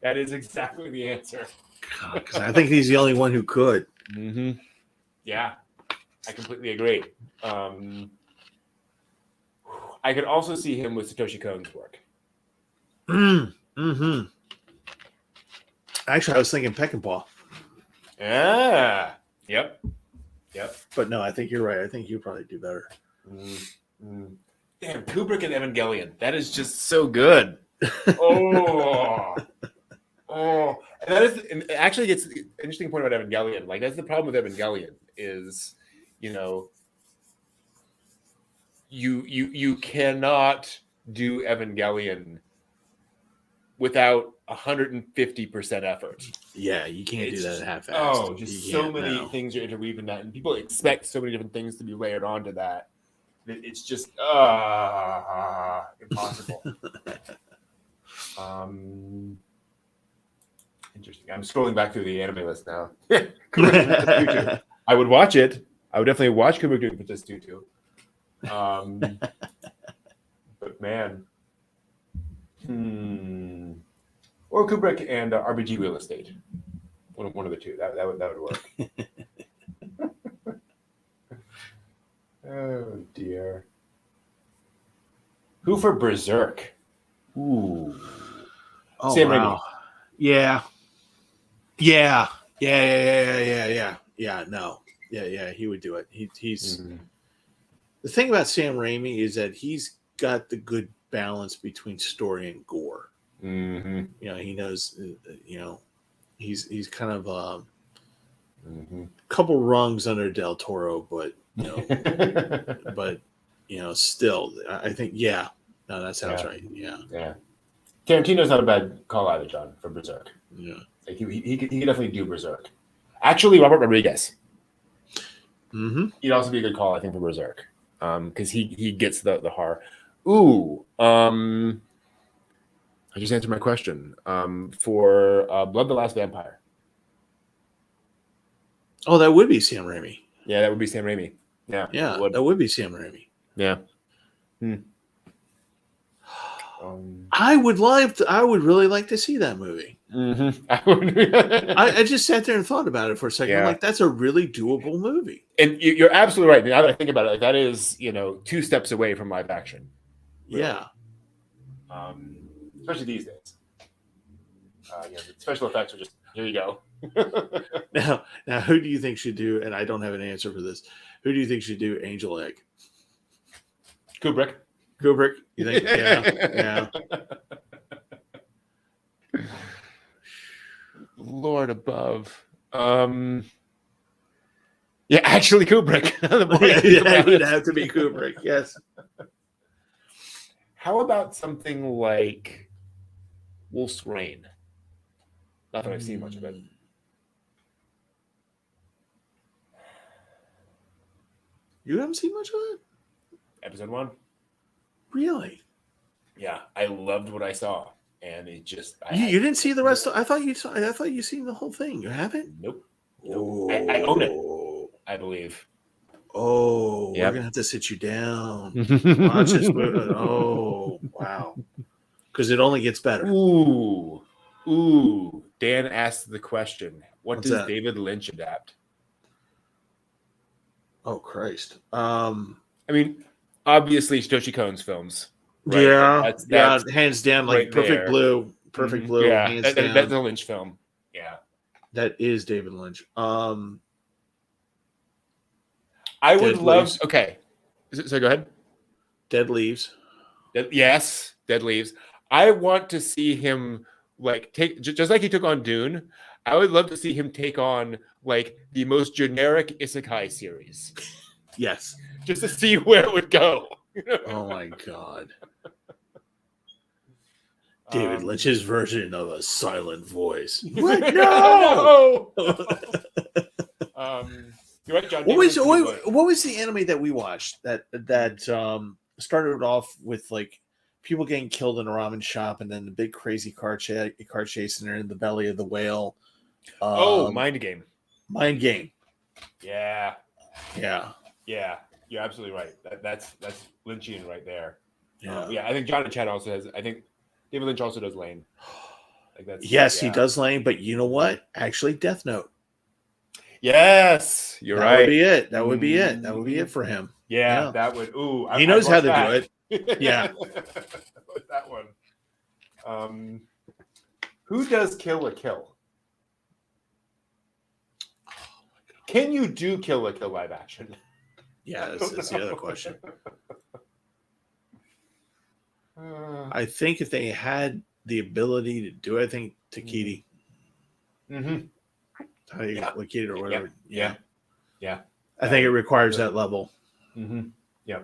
That is exactly the answer. Because I think he's the only one who could. Yeah, I completely agree. I could also see him with Satoshi Kon's work. Actually, I was thinking Peckinpah. Yeah. Yep. But no, I think you're right. I think you probably do better. Damn, Kubrick and Evangelion. That is just so good. And that is, and actually, it's an interesting point about Evangelion. Like, that's the problem with Evangelion is, you cannot do Evangelion without 150% effort. Yeah, you can't do that half-assed. Oh, just so many things are interweaved in that, and people expect so many different things to be layered onto that. It's just impossible. Interesting. I'm scrolling back through the anime list now. I would watch it. I would definitely watch Kubrick doing Princess Tutu. But man, or Kubrick and RBG Real Estate. One of the two. That would work. Oh dear. Who for Berserk? Ooh. Oh, Sam wow. Raimi. Yeah. No. Yeah, he would do it. He's the thing about Sam Raimi is that he's got the good balance between story and gore. He knows. He's kind of Couple rungs under Del Toro, but still, I think no, that sounds right. Yeah. Tarantino's not a bad call either, John, for Berserk. Yeah, like he could definitely do Berserk. Actually, Robert Rodriguez. He'd also be a good call, I think, for Berserk, because he gets the horror. Ooh, I just answered my question. For Blood the Last Vampire. Oh, that would be Sam Raimi. Yeah, that would be Sam Raimi. Yeah, that would be Sam Raimi. Yeah. I would really like to see that movie. I just sat there and thought about it for a second. I'm like, that's a really doable movie. And you're absolutely right. Now that I think about it, that is 2 steps away from live action. Really. Yeah. Especially these days. The special effects are just, here you go. Now, who do you think should do? And I don't have an answer for this. Who do you think should do Angel Egg? Kubrick, you think? Yeah. Lord above. Actually, Kubrick. It would have to be Kubrick. Yes. How about something like Wolf's Rain? Not that I've seen much of it. You haven't seen much of it? Episode 1. Really? Yeah, I loved what I saw, and it just. You didn't see the rest. I thought you saw. I thought you seen the whole thing. You haven't? Nope. I own it. I believe. Oh, we're gonna have to sit you down. Watch this movie. Oh, wow. Because it only gets better. Ooh. Dan asked the question: What does David Lynch adapt? Oh Christ. I mean, obviously Satoshi Kon's films. Right? Yeah, that's hands down, like right Perfect there. Blue. Perfect Blue. Yeah, hands down. That's a Lynch film. Yeah, that is David Lynch. I would love. Okay, so go ahead. Dead Leaves. Yes, Dead Leaves. I want to see him take just like he took on Dune. I would love to see him take on the most generic isekai series. Yes, just to see where it would go. Oh my God. David Lynch's version of a silent voice. What? No! You're right, John. What was the anime that we watched that started off with people getting killed in a ramen shop and then the big crazy car chase and they're in the belly of the whale? Mind Game. Mind Game. Yeah. You're absolutely right. That's Lynchian right there. Yeah. I think John and Chad also has. I think David Lynch also does Lane. He does Lane, but you know what? Actually, Death Note. Yes, you're right. That would be it for him. Yeah. That would. Ooh, he knows how to do it. Yeah, that one. Who does Kill la Kill? Can you do Kill la Kill live action? Yeah, that's the other question. I think if they had the ability to do it, I think Takiti. How you Takiti or whatever. Yeah. I think it requires that level. Yeah.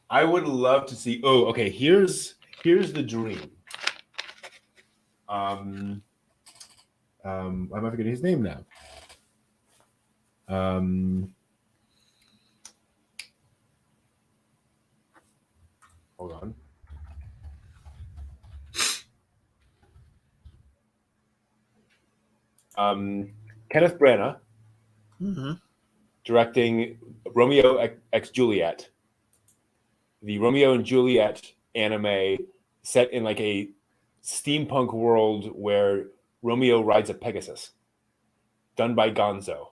I would love to see. Oh, okay. Here's the dream. Why am I forgetting his name now? Hold on. Kenneth Branagh directing Romeo x Juliet, the Romeo and Juliet anime set in a steampunk world where Romeo rides a Pegasus, done by Gonzo.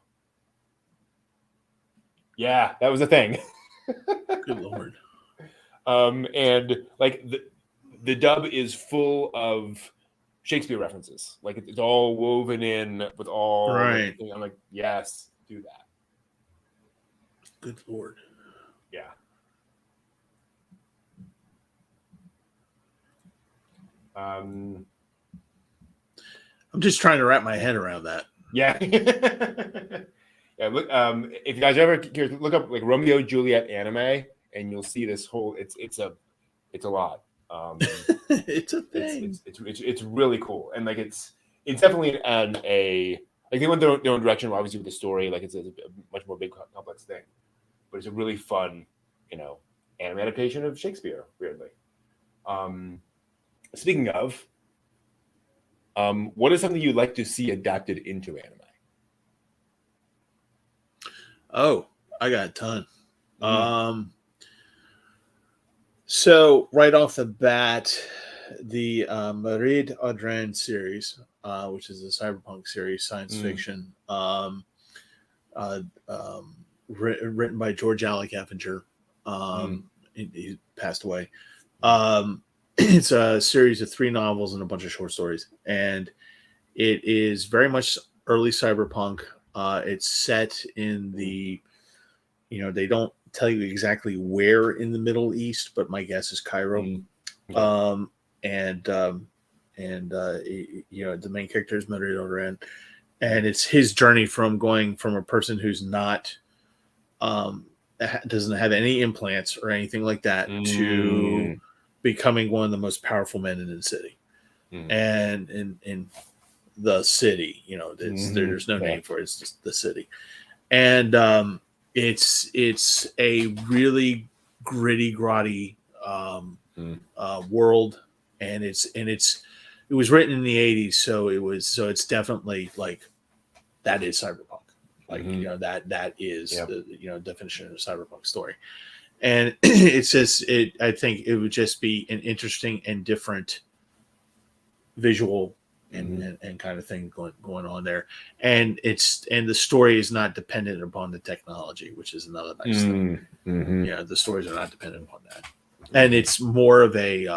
Yeah, that was a thing. Good Lord. And the dub is full of Shakespeare references. It's all woven in with all right. I'm like, yes, do that. Good Lord. Yeah. I'm just trying to wrap my head around that. Yeah. Yeah, look. If you guys ever curious, look up like Romeo Juliet anime, and you'll see this whole. It's a lot. It's a thing. It's really cool, and like it's definitely a like they went their own direction, obviously with the story. Like it's a much more big complex thing, but it's a really fun, anime adaptation of Shakespeare. Weirdly. Speaking of, what is something you'd like to see adapted into anime? Oh, I got a ton. So right off the bat, the Marid Audran series, which is a cyberpunk series, science fiction, written by George Alec Effinger. He passed away. It's a series of 3 novels and a bunch of short stories, and it is very much early cyberpunk. It's set in the, they don't tell you exactly where in the Middle East, but my guess is Cairo. The main character is Madrid Oren, and it's his journey from going from a person who's not, doesn't have any implants or anything like that to becoming one of the most powerful men in the city. And in the city, there's no name for it. It's just the city. And it's a really gritty, grotty world, and it was written in the 80s, so it's definitely like that is cyberpunk. Like that is the definition of a cyberpunk story. And it's just I think it would just be an interesting and different visual and kind of thing going on there, and the story is not dependent upon the technology, which is another nice thing. The stories are not dependent upon that, and it's more of a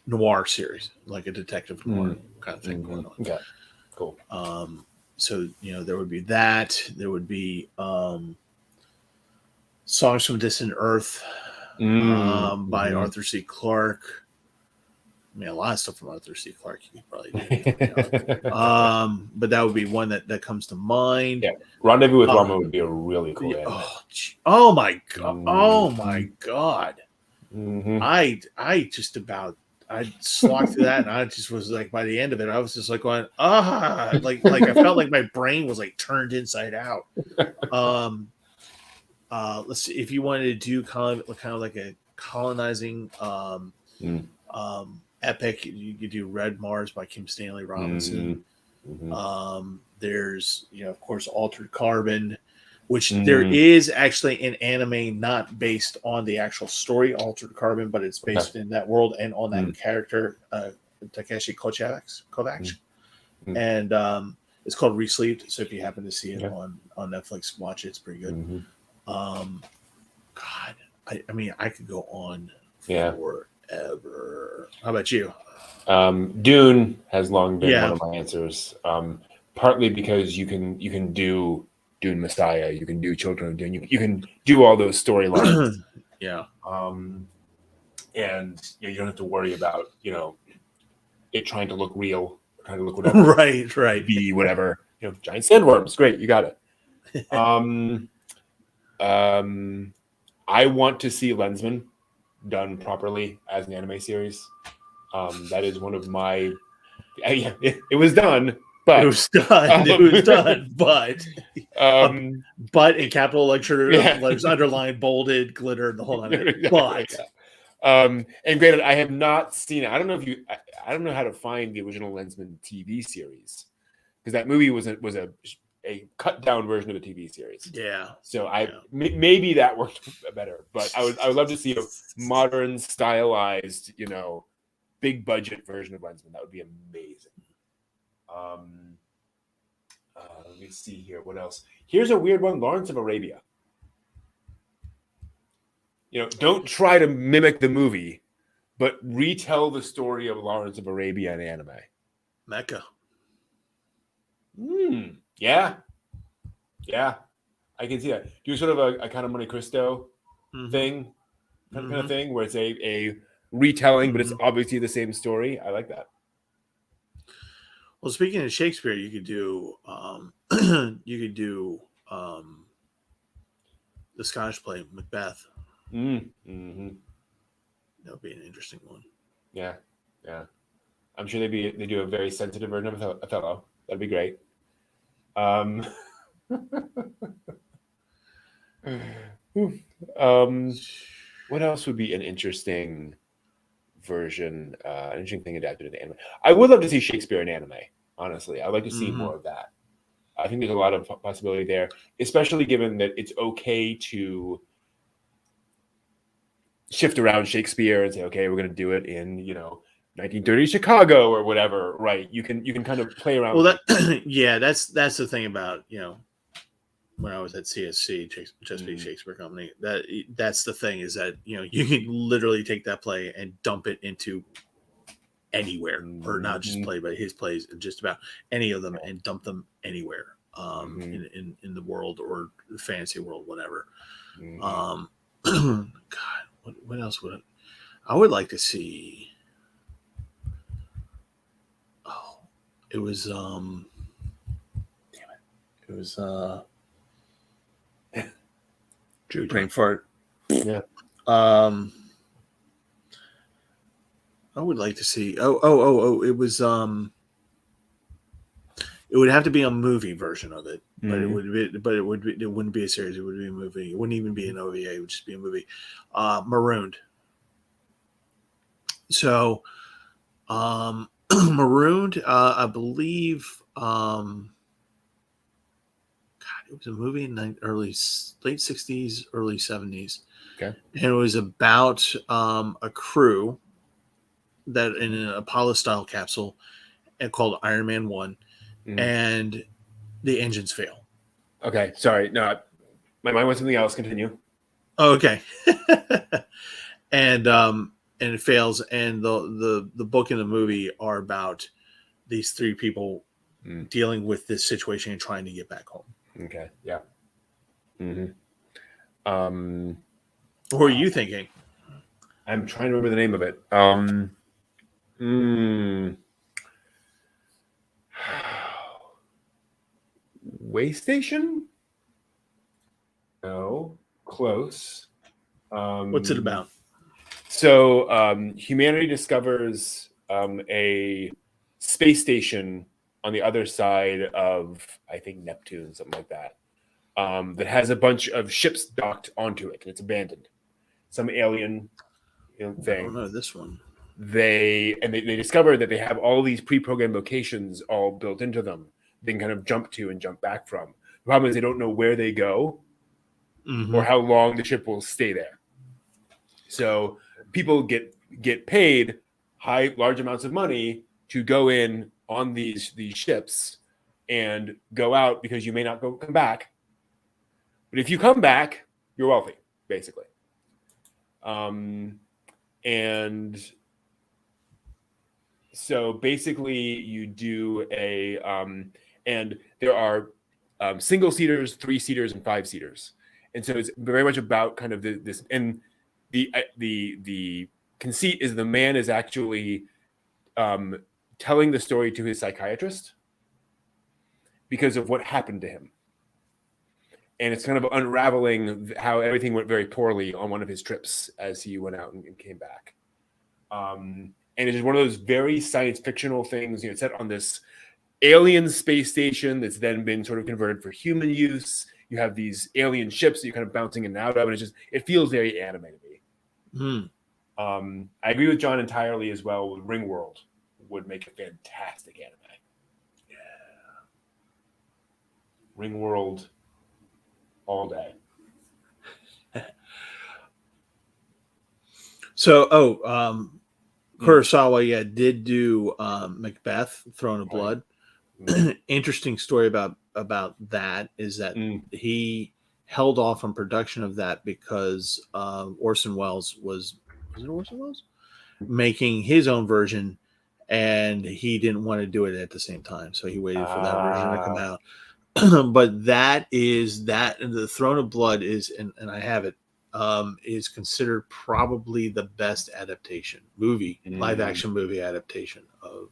noir series, like a detective noir kind of thing going on. Okay, cool. So there would be that. There would be Songs from Distant Earth by Arthur C. Clarke. I mean, a lot of stuff from Arthur C. Clarke you could probably do. But that would be one that comes to mind. Yeah, Rendezvous with Rama would be a really cool anime. Oh my god! Oh my god! I just about slogged through that, and I just was like, by the end of it, I was just like going, like I felt like my brain was like turned inside out. Let's see, if you wanted to do kind of like a colonizing epic, you could do Red Mars by Kim Stanley Robinson. There's of course Altered Carbon, which there is actually an anime not based on the actual story Altered Carbon, but it's based in that world and on that character Takeshi Kovacs. And it's called Resleeved, so if you happen to see it on Netflix, watch it. It's pretty good. God, I mean, I could go on forever. How about you? Dune has long been one of my answers. Partly because you can do Dune Messiah, you can do Children of Dune, you can do all those storylines. And you don't have to worry about it trying to look real, trying to look whatever. right. Be whatever. Giant sandworms. Great, you got it. I want to see Lensman done properly as an anime series. That is one of my. It was done, but it was done, but in capital letters underlined, bolded, glittered, the whole line. But and granted, I have not seen it. I don't know I don't know how to find the original Lensman TV series, because that movie was a cut down version of a TV series. Yeah. So maybe that worked better, but I would love to see a modern, stylized, big budget version of Lensman. That would be amazing. Let me see here. What else? Here's a weird one: Lawrence of Arabia. Don't try to mimic the movie, but retell the story of Lawrence of Arabia in anime. Mecca. Yeah, I can see that. Do sort of a kind of Monte Cristo thing, kind of thing, where it's a retelling, but it's obviously the same story. I like that. Well, speaking of Shakespeare, you could do you could do the Scottish play Macbeth. Mm-hmm. That would be an interesting one. Yeah. I'm sure they do a very sensitive version of Othello. That'd be great. What else would be an interesting version? An interesting thing adapted into anime. I would love to see Shakespeare in anime. Honestly, I'd like to see more of that. I think there's a lot of possibility there, especially given that it's okay to shift around Shakespeare and say, okay, we're going to do it in 1930 Chicago or whatever. Right? You can kind of play around. Well, that's the thing about when I was at CSC, Chesapeake Shakespeare Company. That's the thing is that you can literally take that play and dump it into anywhere, or not just play, but his plays, just about any of them, and dump them anywhere in the world or the fantasy world, whatever. God, what else would I would like to see? Oh, it was damn it, it was Drew brain fart. Yeah. I would like to see. It was. It would have to be a movie version of it, but it would be. But it wouldn't be a series. It would be a movie. It wouldn't even be an OVA. It would just be a movie. Marooned. So, Marooned. I believe. God, it was a movie in late '60s, early '70s. Okay. And it was about a crew that in an Apollo style capsule and called Iron Man 1, and the engines fail. Okay, sorry. No, my mind went something else. Continue. Oh, okay. and it fails, and the book and the movie are about these three people dealing with this situation and trying to get back home. Okay. Yeah. What are you thinking? I'm trying to remember the name of it. Way Station? No. Close. What's it about? So humanity discovers a space station on the other side of, I think, Neptune, something like that, that has a bunch of ships docked onto it, and it's abandoned. Some alien thing. I don't know this one. They discover that they have all these pre-programmed locations all built into them. They can kind of jump to and jump back from. The problem is they don't know where they go or how long the ship will stay there. So people get paid large amounts of money to go in on these ships and go out because you may not come back. But if you come back, you're wealthy, basically. And so basically you do and there are single seaters, 3-seaters, and 5-seaters. And so it's very much about kind of this, and the conceit is the man is actually telling the story to his psychiatrist because of what happened to him. And it's kind of unraveling how everything went very poorly on one of his trips as he went out and came back. And it's just one of those very science fictional things, it's set on this alien space station that's then been sort of converted for human use. You have these alien ships that you're kind of bouncing in and out of, and it feels very anime to me. I agree with John entirely as well. Ringworld would make a fantastic anime. Yeah. Ringworld all day. So, Kurosawa, did do Macbeth, Throne of Blood. Interesting story about that is that he held off on production of that because Orson Welles was it Orson Welles making his own version, and he didn't want to do it at the same time, so he waited for that version to come out. But the Throne of Blood is, and I have it, is considered probably the best adaptation live action movie adaptation of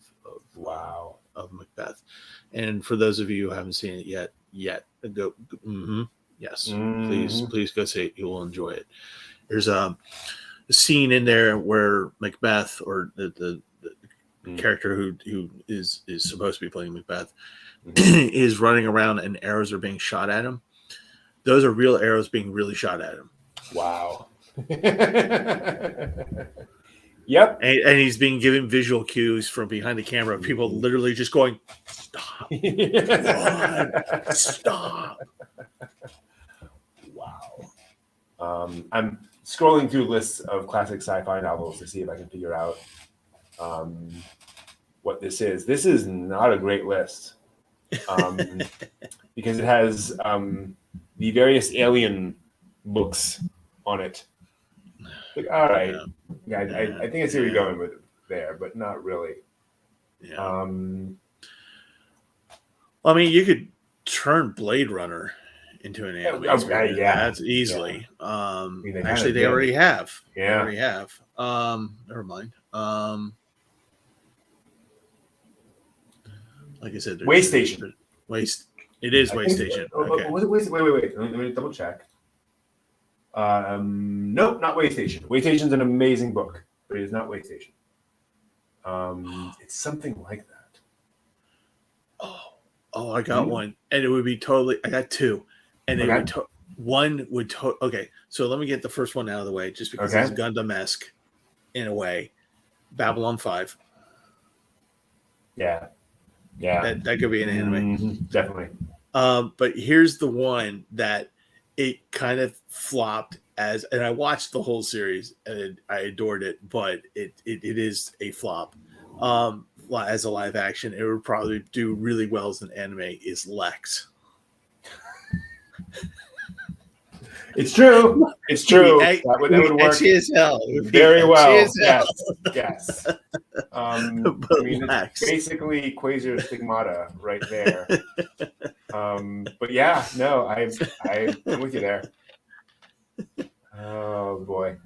Wow. Macbeth. And for those of you who haven't seen it yet, go. Yes, please go see it. You will enjoy it. There's a scene in there where Macbeth, or the character who is supposed to be playing Macbeth, is running around and arrows are being shot at him. Those are real arrows being really shot at him. Wow. Yep. And he's being given visual cues from behind the camera of people literally just going, stop. Stop. Wow. I'm scrolling through lists of classic sci-fi novels to see if I can figure out what this is. This is not a great list because it has the various alien books on it. Like, all right. Yeah, I think I see where you're going with it there, but not really. Yeah. I mean, you could turn Blade Runner into an anime. Yeah, that's easily. Yeah. Actually, they already have. Yeah. They already have. Never mind. Like I said, Waste Station. It is Waste Station. Okay. Was it wait. Let me double check. Nope, not Waste Station. Waste Station's an amazing book, but it is not Waste Station. It's something like that. Oh, I got one, and it would be totally. I got two, and it would. One would. Okay, so let me get the first one out of the way, just because it's Gundam-esque, in a way. Babylon 5. Yeah. That could be an anime. Definitely. But here's the one that it kind of flopped as, and I watched the whole series and I adored it, but it is a flop. As a live action, it would probably do really well as an anime. Is Lex? It's true. It's true. That would work. Edgy as hell. Very well. Yes. I mean, it's basically Quasar Stigmata right there. But yeah, no, I'm with you there. Oh boy.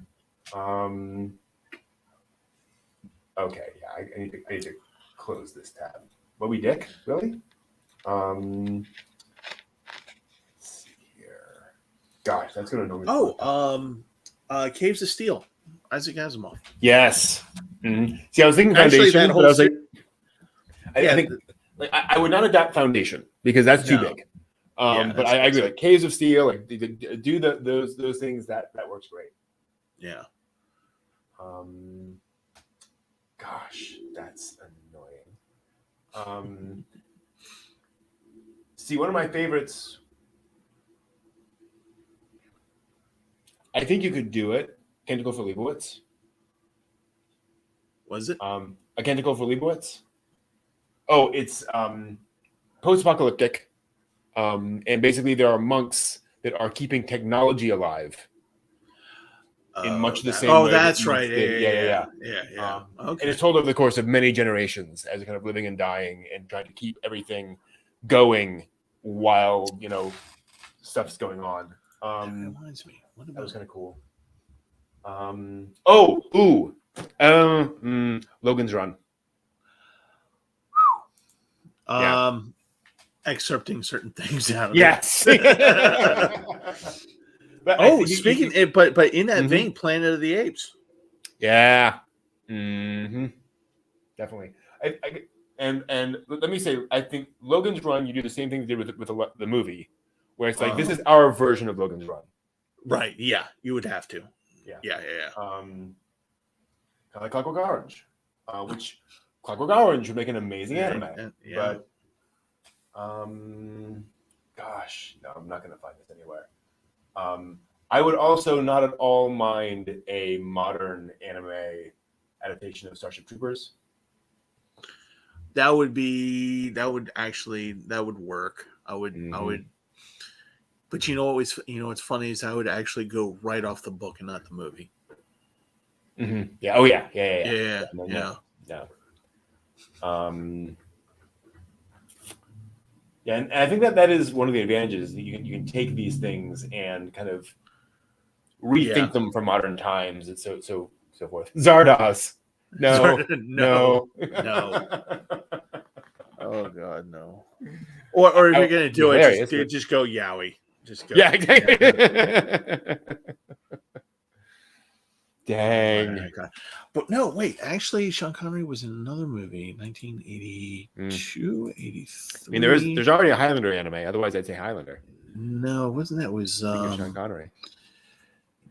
Okay, yeah, I need to close this tab. Moby Dick, really? Let's see here. Gosh, that's gonna annoy me. Caves of Steel, Isaac Asimov. Yes. Mm-hmm. See, I was thinking Foundation, but I was like, I think I would not adapt Foundation because that's too big. But I agree. Like Caves of Steel, like do those things that works great. Yeah. Gosh, that's annoying. See, one of my favorites. I think you could do it. Canticle for Leibowitz. Was it? A Canticle for Leibowitz. Oh, it's post-apocalyptic, and basically there are monks that are keeping technology alive in much the same way. Oh, that's right. Yeah. Okay. And it's told over the course of many generations as a kind of living and dying and trying to keep everything going while stuff's going on. That reminds me. That was kind of cool. Logan's Run. Excerpting certain things out of yes. But speaking, but in that vein, Planet of the Apes. Yeah. Mm-hmm. Definitely. And let me say, I think Logan's Run, you do the same thing you did with the movie, where it's like this is our version of Logan's Run. Right. Yeah. You would have to. Yeah. Kind of like Clockwork Orange, which Clockwork Orange would make an amazing anime. But gosh, no, I'm not going to find this anywhere. I would also not at all mind a modern anime adaptation of Starship Troopers. That would work. I would. But what's funny is I would actually go right off the book and not the movie. Mm-hmm. Yeah. Oh yeah. Yeah. Yeah, and I think that is one of the advantages. That you can take these things and kind of rethink them for modern times and so forth. Zardoz. No. Oh God, no. Or if you're gonna do it, just go Yowie. Just go. Yeah, exactly. Dang. Oh my God. But no, wait. Actually, Sean Connery was in another movie, 1982, 83. I mean, there's already a Highlander anime. Otherwise, I'd say Highlander. No, wasn't that? Was Sean Connery.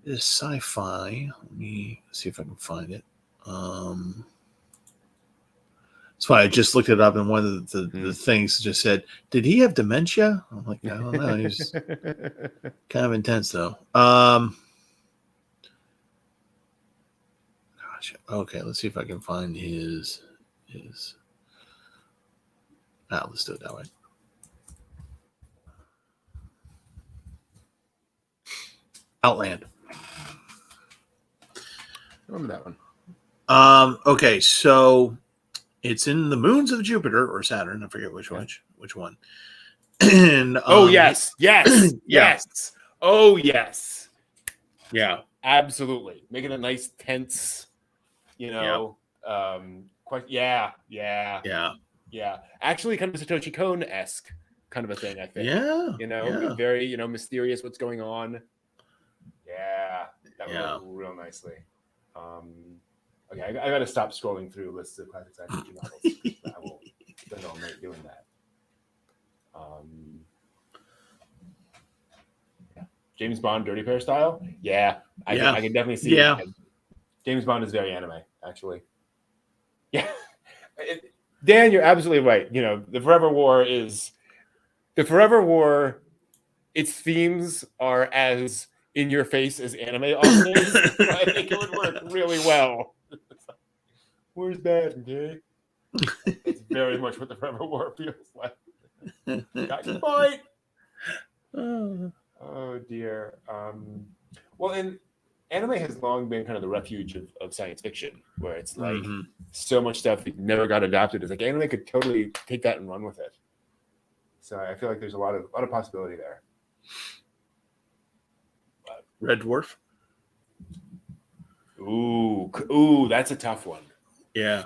It's sci-fi. Let me see if I can find it. That's why I just looked it up, and one of the things just said, "Did he have dementia?" I'm like, I don't know. He's kind of intense, though. Gosh. Okay, let's see if I can find his. Let's do it that way. Outland. I remember that one. Okay, so it's in the moons of Jupiter or Saturn. I forget which one. And yes. Yes. Oh yes. Yeah. Absolutely. Making a nice tense, Yeah. Actually, kind of Satoshi Kon-esque kind of a thing, I think. Yeah. Very, mysterious what's going on. Yeah. That would work real nicely. Okay, I got to stop scrolling through lists of classic science fiction novels. I will spend all night doing that. James Bond, Dirty Pair style. Yeah, I can definitely see. Yeah, James Bond is very anime, actually. Yeah, Dan, you're absolutely right. The Forever War. Its themes are as in your face as anime often is. I think it would work really well. Where's that, okay? It's very much what the Forever War feels like. Got your point. Oh dear. Well, and anime has long been kind of the refuge of science fiction, where it's like so much stuff that never got adapted. It's like anime could totally take that and run with it. So I feel like there's a lot of possibility there. Red Dwarf. Ooh, that's a tough one. Yeah.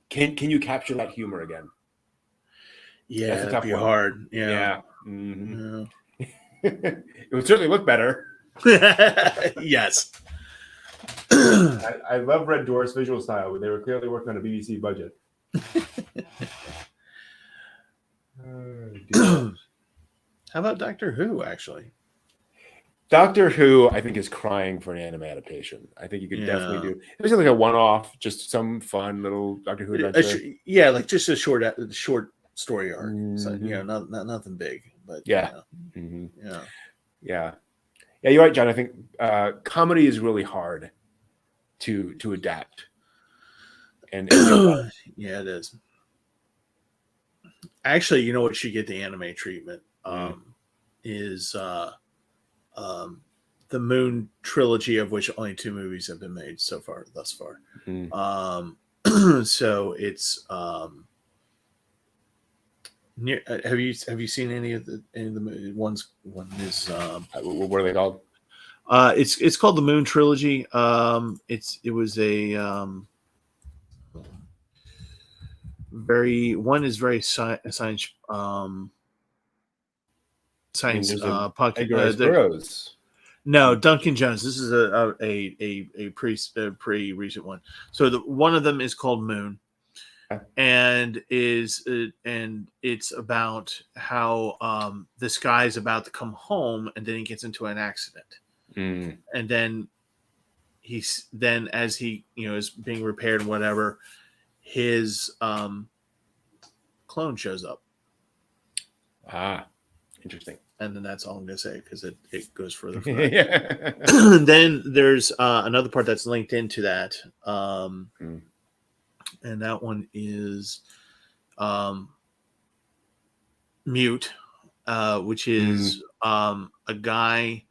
Can you capture that humor again? Yeah, that's a tough one. Hard. Yeah. Mm-hmm. It would certainly look better. Yes. I love Red Dwarf's visual style, but they were clearly working on a BBC budget. How about Doctor Who, actually? Doctor Who, I think, is crying for an anime adaptation. I think you could definitely do. It was like a one-off, just some fun little Doctor Who adventure. Like just a short story arc. So, nothing big, but yeah. You're right, John. I think comedy is really hard to adapt. And yeah, it is. Actually, you know what should get the anime treatment is the Moon trilogy, of which only 2 movies have been made thus far. So it's have you seen any of the ones? One is what are they called? It's called the Moon trilogy. It was a very science podcast. No, Duncan Jones. This is a pretty recent one. So one of them is called Moon, and it's about how this guy's about to come home, and then he gets into an accident, and then as he is being repaired and whatever, his clone shows up. Interesting. And then that's all I'm going to say, because it goes further from that. Then there's another part that's linked into that. And that one is Mute, which is a guy.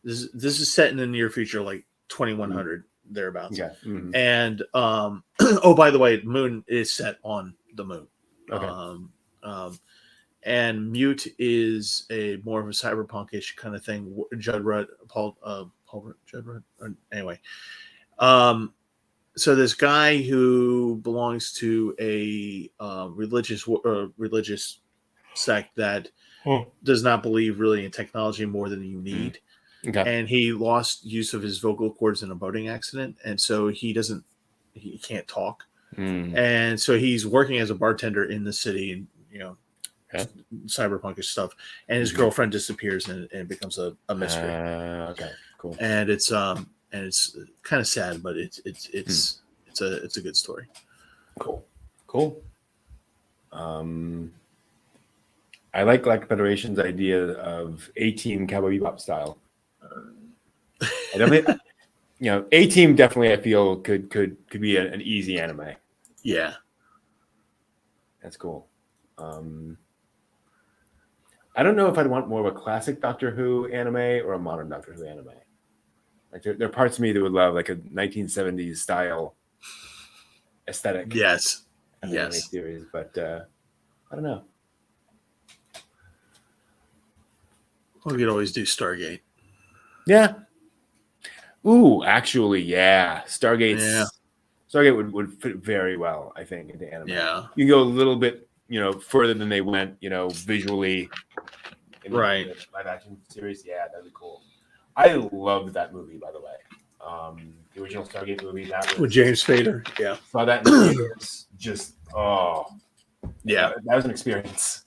This is set in the near future, like 2100, thereabouts. Yeah. And oh, by the way, Moon is set on the moon. Okay. And Mute is more of a cyberpunkish kind of thing. Judd Rudd, Paul Judd Rudd. Anyway, So this guy who belongs to a religious sect that does not believe really in technology more than you need, Okay. and he lost use of his vocal cords in a boating accident, and so he can't talk, and so he's working as a bartender in the city, and cyberpunkish stuff, and his girlfriend disappears, and it becomes a mystery. Okay, cool. And it's kind of sad, but it's a good story. Cool. I like Federation's idea of A-Team Cowboy Bebop style. I definitely, A-Team definitely I feel could be an easy anime. Yeah, that's cool. I don't know if I'd want more of a classic Doctor Who anime or a modern Doctor Who anime. Like there are parts of me that would love like a 1970s style aesthetic. Yes. Anime series, but I don't know. We could always do Stargate. Yeah. Ooh, actually, yeah. Stargate would fit very well, I think, into anime. Yeah. You can go a little bit, further than they went, visually. In the live action series. Yeah, that'd be cool. I loved that movie, by the way. The original Stargate movie. That was with James Spader. Yeah. Saw that in the theaters. Just, yeah. That was an experience.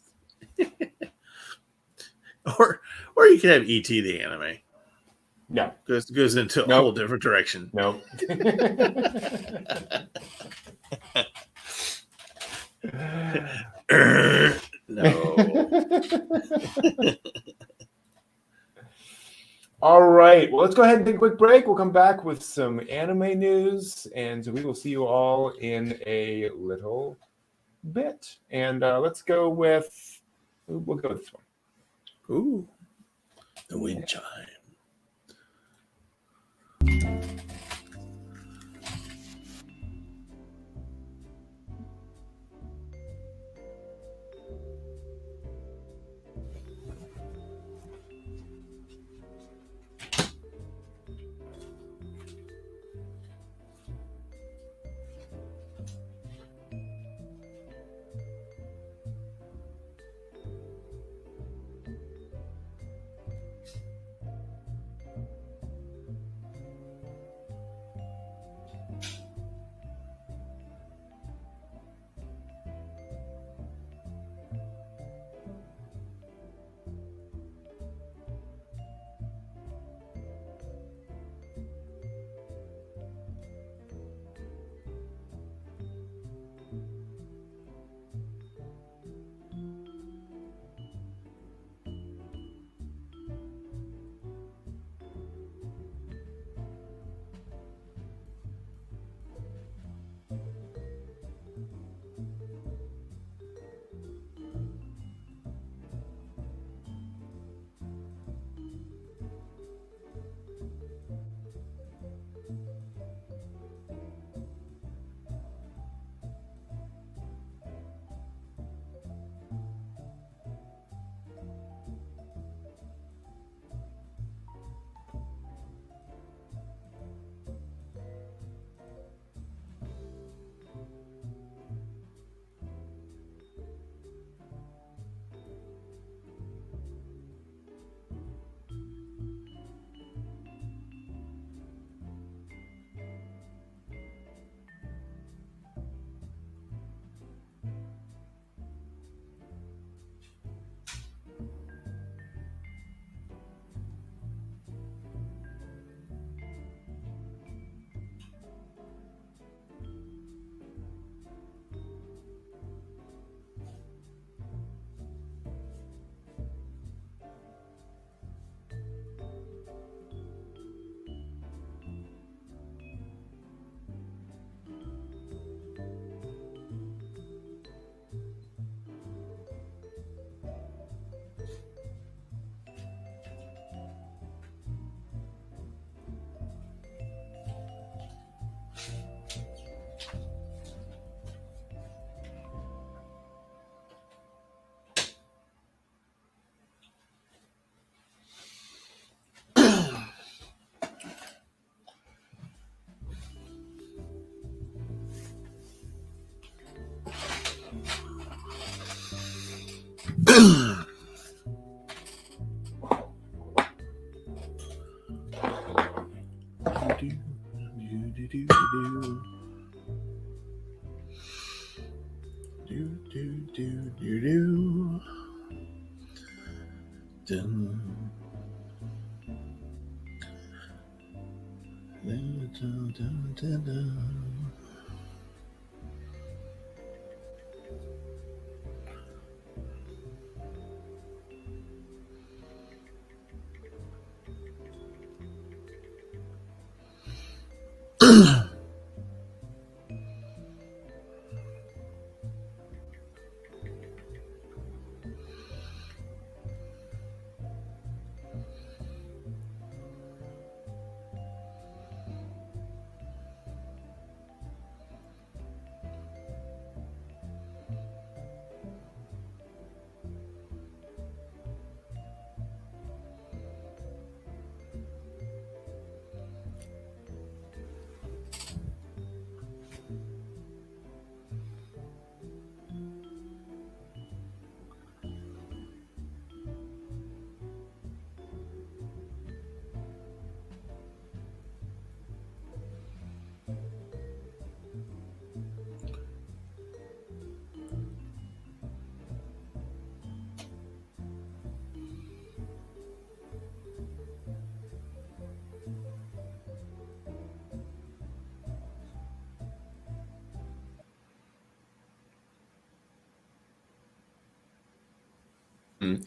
Or you could have E.T. the anime. No. Goes into a whole different direction. No. No. All right. Well, let's go ahead and take a quick break. We'll come back with some anime news, and we will see you all in a little bit. And let's go with we'll go with this one. Ooh, the wind chime.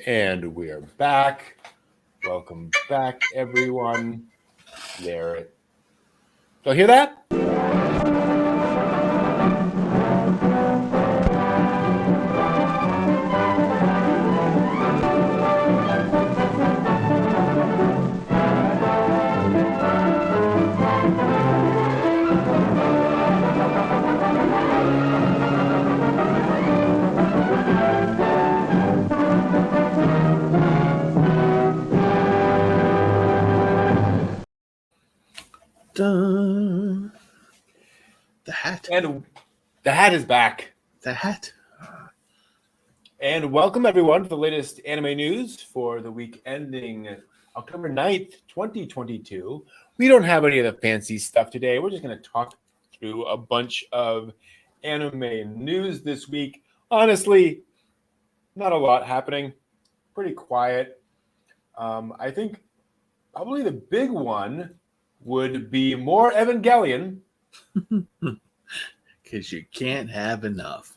And we are back. Welcome back, everyone. There. Do you hear that? Dun. The hat. And the hat is back. The hat. And welcome, everyone, to the latest anime news for the week ending October 9th, 2022. We don't have any of the fancy stuff today. We're just going to talk through a bunch of anime news this week. Honestly, not a lot happening. Pretty quiet. I think probably the big one would be more Evangelion. Because you can't have enough.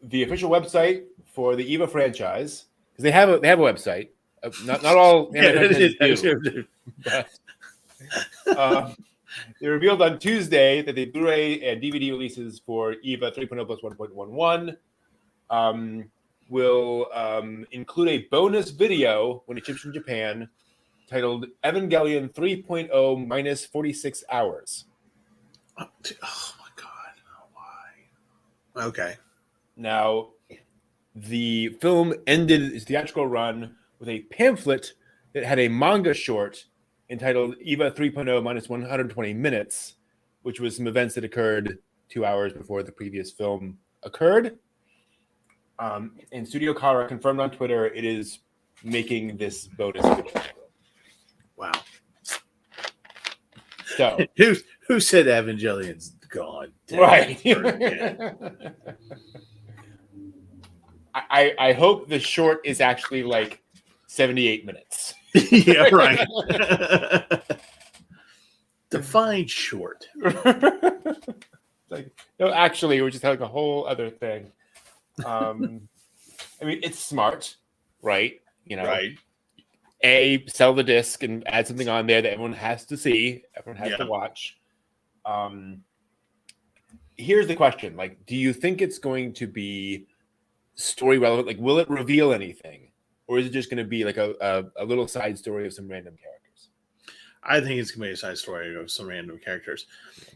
The official website for the EVA franchise, because they have a website. Not all anime do. But, they revealed on Tuesday that the Blu-ray and DVD releases for EVA 3.0 plus 1.11 will include a bonus video when it ships from Japan titled Evangelion 3.0 minus 46 hours. Oh my God. Why? Okay. Now, the film ended its theatrical run with a pamphlet that had a manga short entitled EVA 3.0 minus 120 minutes, which was some events that occurred 2 hours before the previous film occurred. And Studio Kara confirmed on Twitter it is making this bonus video. Wow. So who said Evangelion's gone? Right. I hope the short is actually like 78 minutes. Yeah, right. Define short. Like, no, actually, it was just like a whole other thing. I mean, it's smart, right? You know, Right. Sell the disc and add something on there that everyone has to see, everyone has to watch. Here's the question: like, do you think it's going to be story relevant? Like, will it reveal anything, or is it just going to be like a little side story of some random characters? I think it's going to be a side story of some random characters,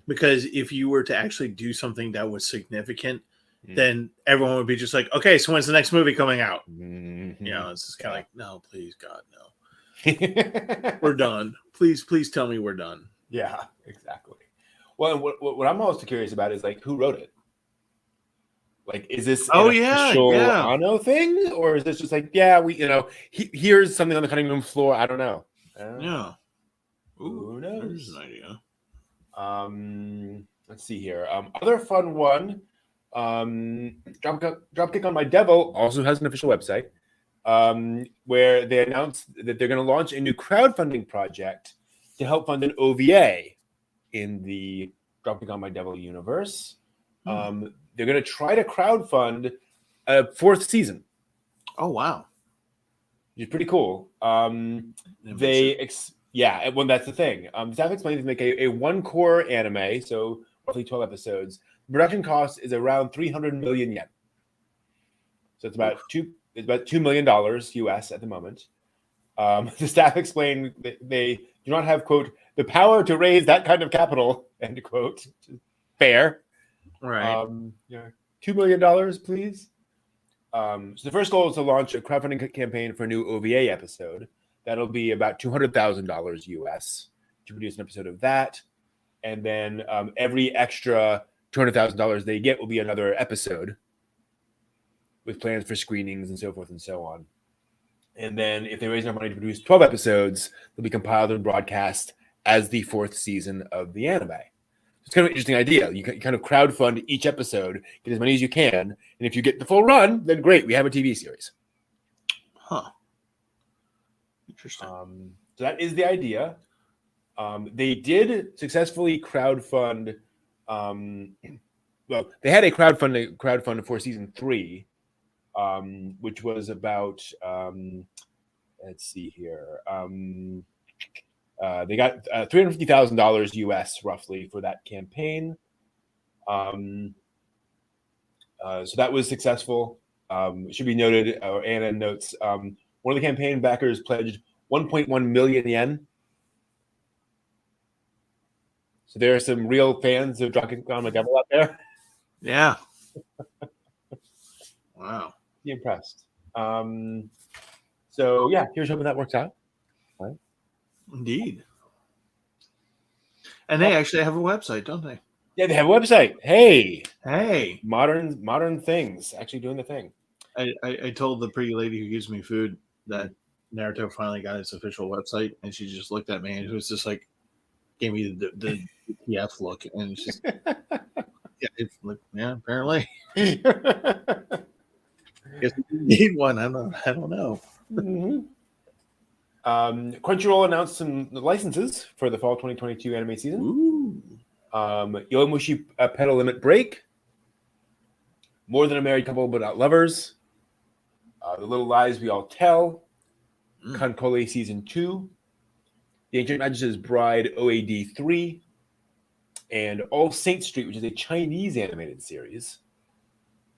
because if you were to actually do something that was significant, then everyone would be just like, okay, so when's the next movie coming out? Mm-hmm. You know, it's just kind of like, no, please, God, no. We're done. Please tell me we're done. Yeah, exactly. Well, what I'm most curious about is like, who wrote it? Like, is this an official Ano thing, or is this just like, here's something on the cutting room floor? I don't know. Yeah. Who knows? There's an idea. Let's see here. Other fun one. Dropkick on My Devil also has an official website where they announced that they're going to launch a new crowdfunding project to help fund an OVA in the Dropkick on My Devil universe. They're going to try to crowdfund a 4th season. Oh, wow. Which is pretty cool. That's the thing. Staff explains to make a one-core anime, so roughly 12 episodes. The production cost is around 300 million yen. So it's about $2 million US at the moment. The staff explained that they do not have, quote, the power to raise that kind of capital, end quote. Fair. Right. $2 million, please. So the first goal is to launch a crowdfunding campaign for a new OVA episode. That'll be about $200,000 US to produce an episode of that. And then every extra $200,000 they get will be another episode with plans for screenings and so forth and so on. And then if they raise enough money to produce 12 episodes, they'll be compiled and broadcast as the 4th season of the anime. It's kind of an interesting idea. You kind of crowdfund each episode, get as many as you can, and if you get the full run, then great, we have a TV series. Huh. Interesting. So that is the idea. They did successfully crowdfund. Well, they had a crowdfund for season 3, which was about. Let's see here. They got $350,000 US roughly for that campaign. So that was successful. It should be noted, or Anna notes, one of the campaign backers pledged 1.1 million yen. So there are some real fans of Dropkick on My Devil out there. Yeah. Wow. Be impressed. So yeah, here's hoping that works out. Right. Indeed. And they actually have a website, don't they? Yeah, they have a website. Hey, modern things actually doing the thing. I told the pretty lady who gives me food that Naruto finally got its official website, and she just looked at me and it was just like, gave me the TF look, and it's just apparently. Guess we need one. I don't know. Mm-hmm. Crunchyroll announced some licenses for the fall 2022 anime season. Ooh. Yowamushi Pedal Limit Break, More Than a Married Couple But Not Lovers, The Little Lies We All Tell, Kankole Season 2, The Ancient Majesty's Bride OAD 3, and All Saints Street, which is a Chinese animated series,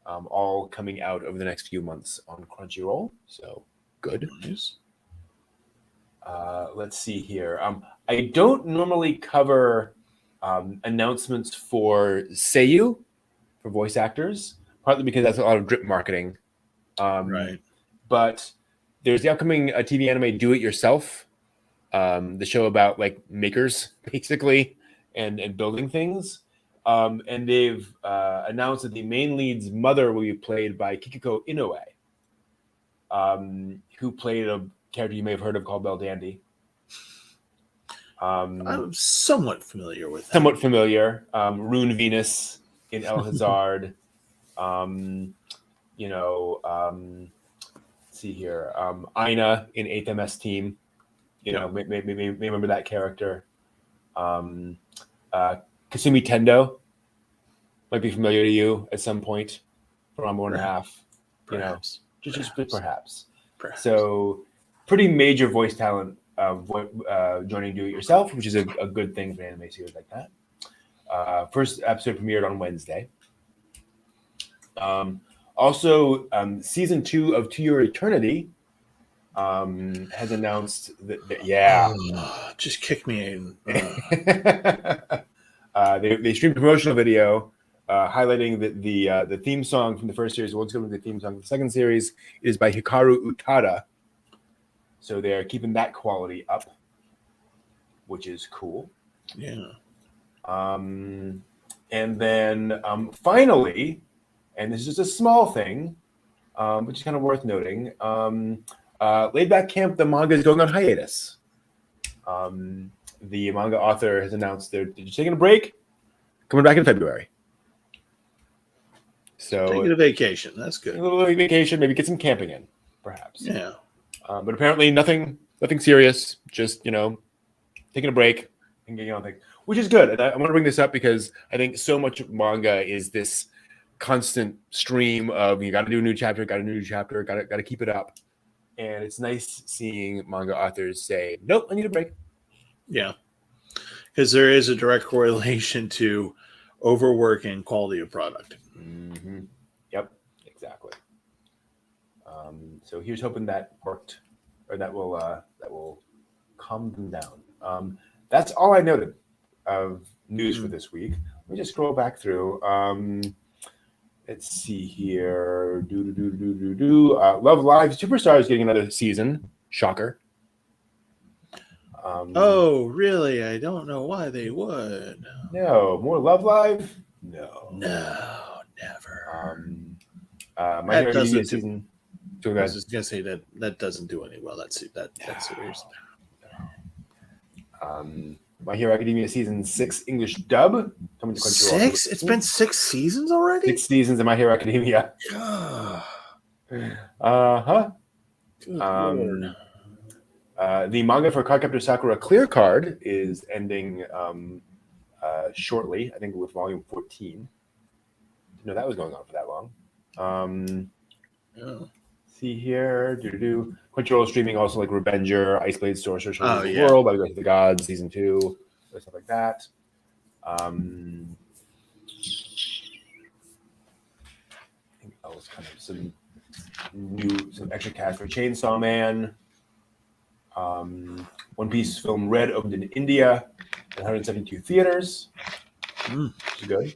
all coming out over the next few months on Crunchyroll. So good news. Let's see here. I don't normally cover announcements for seiyuu, for voice actors, partly because that's a lot of drip marketing. Right. But there's the upcoming TV anime Do It Yourself, the show about like makers basically and building things. And they've announced that the main lead's mother will be played by Kikiko Inoue, who played a character you may have heard of called Belle Dandy. I'm somewhat familiar with that. Somewhat familiar. Rune Venus in El Hazard. Let's see here. Aina in 8th MS Team. May remember that character. Kasumi Tendo might be familiar to you at some point from 1.5. Perhaps. Just perhaps. So pretty major voice talent joining Do It Yourself, which is a good thing for an anime series like that. First episode premiered on Wednesday. Also, season 2 of To Your Eternity has announced that just kick me in. They streamed a promotional video highlighting that the theme song from the first series, what's going to be the theme song of the second series, is by Hikaru Utada. So they're keeping that quality up, which is cool. Yeah. And then finally, and this is just a small thing, which is kind of worth noting, Laid Back Camp, the manga is going on hiatus. the manga author has announced they're taking a break, coming back in February. So taking a vacation. That's good. A little vacation, maybe get some camping in, perhaps. Yeah. But apparently nothing serious. Just taking a break and getting on things, which is good. And I want to bring this up because I think so much of manga is this constant stream of you got to do a new chapter, got to keep it up. And it's nice seeing manga authors say, "Nope, I need a break." Yeah, because there is a direct correlation to overwork and quality of product. Mm-hmm. Yep, exactly. So here's hoping that worked, or that will calm them down. That's all I noted of news for this week. Let me just scroll back through. Let's see here. Love Live Superstar is getting another season. Shocker. Oh, really? I don't know why they would. No, more Love Live? No, never. My Hero Academia season. I was just gonna say that doesn't do any well. That series. My Hero Academia season 6 English dub coming to Crunchyroll. 6? It's been 6 seasons already. 6 seasons of My Hero Academia. The manga for Cardcaptor Sakura Clear Card is ending shortly. I think with volume 14. Didn't know that was going on for that long. See here, Crunchyroll is streaming also like Revenger, Ice Blade Sorcerer, World, By the Grace of the Gods, season 2, stuff like that. I think that was kind of some extra cast for Chainsaw Man. One Piece film Red opened in India, 172 theaters. Which is good.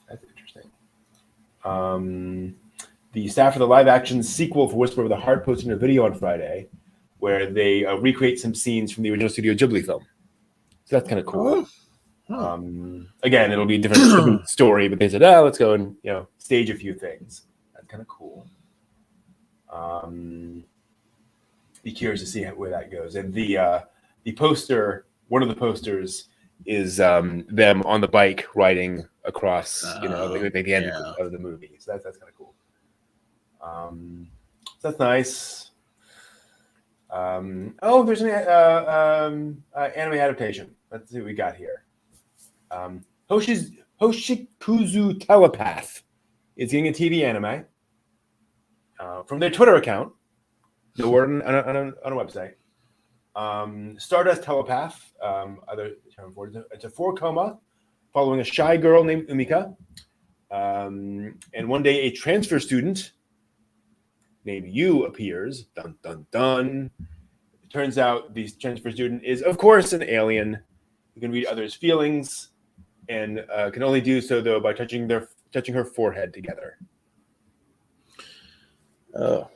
That's interesting. The staff of the live-action sequel for Whisper of the Heart posted a video on Friday where they recreate some scenes from the original Studio Ghibli film. So that's kind of cool. Again, it'll be a different story, but they said, let's go and stage a few things. That's kind of cool. Be curious to see where that goes. And the poster, one of the posters, is them on the bike riding across, like the end of the movie. So that's kind of cool. So that's nice. There's an anime adaptation. Let's see what we got here. Hoshikuzu Telepath is getting a TV anime from their Twitter account. No word on a website. Stardust Telepath, other term for it. It's a 4-coma following a shy girl named Umika. And one day a transfer student named Yu appears. Dun, dun, dun. It turns out the transfer student is, of course, an alien who can read others' feelings and can only do so, though, by touching her forehead together. Oh.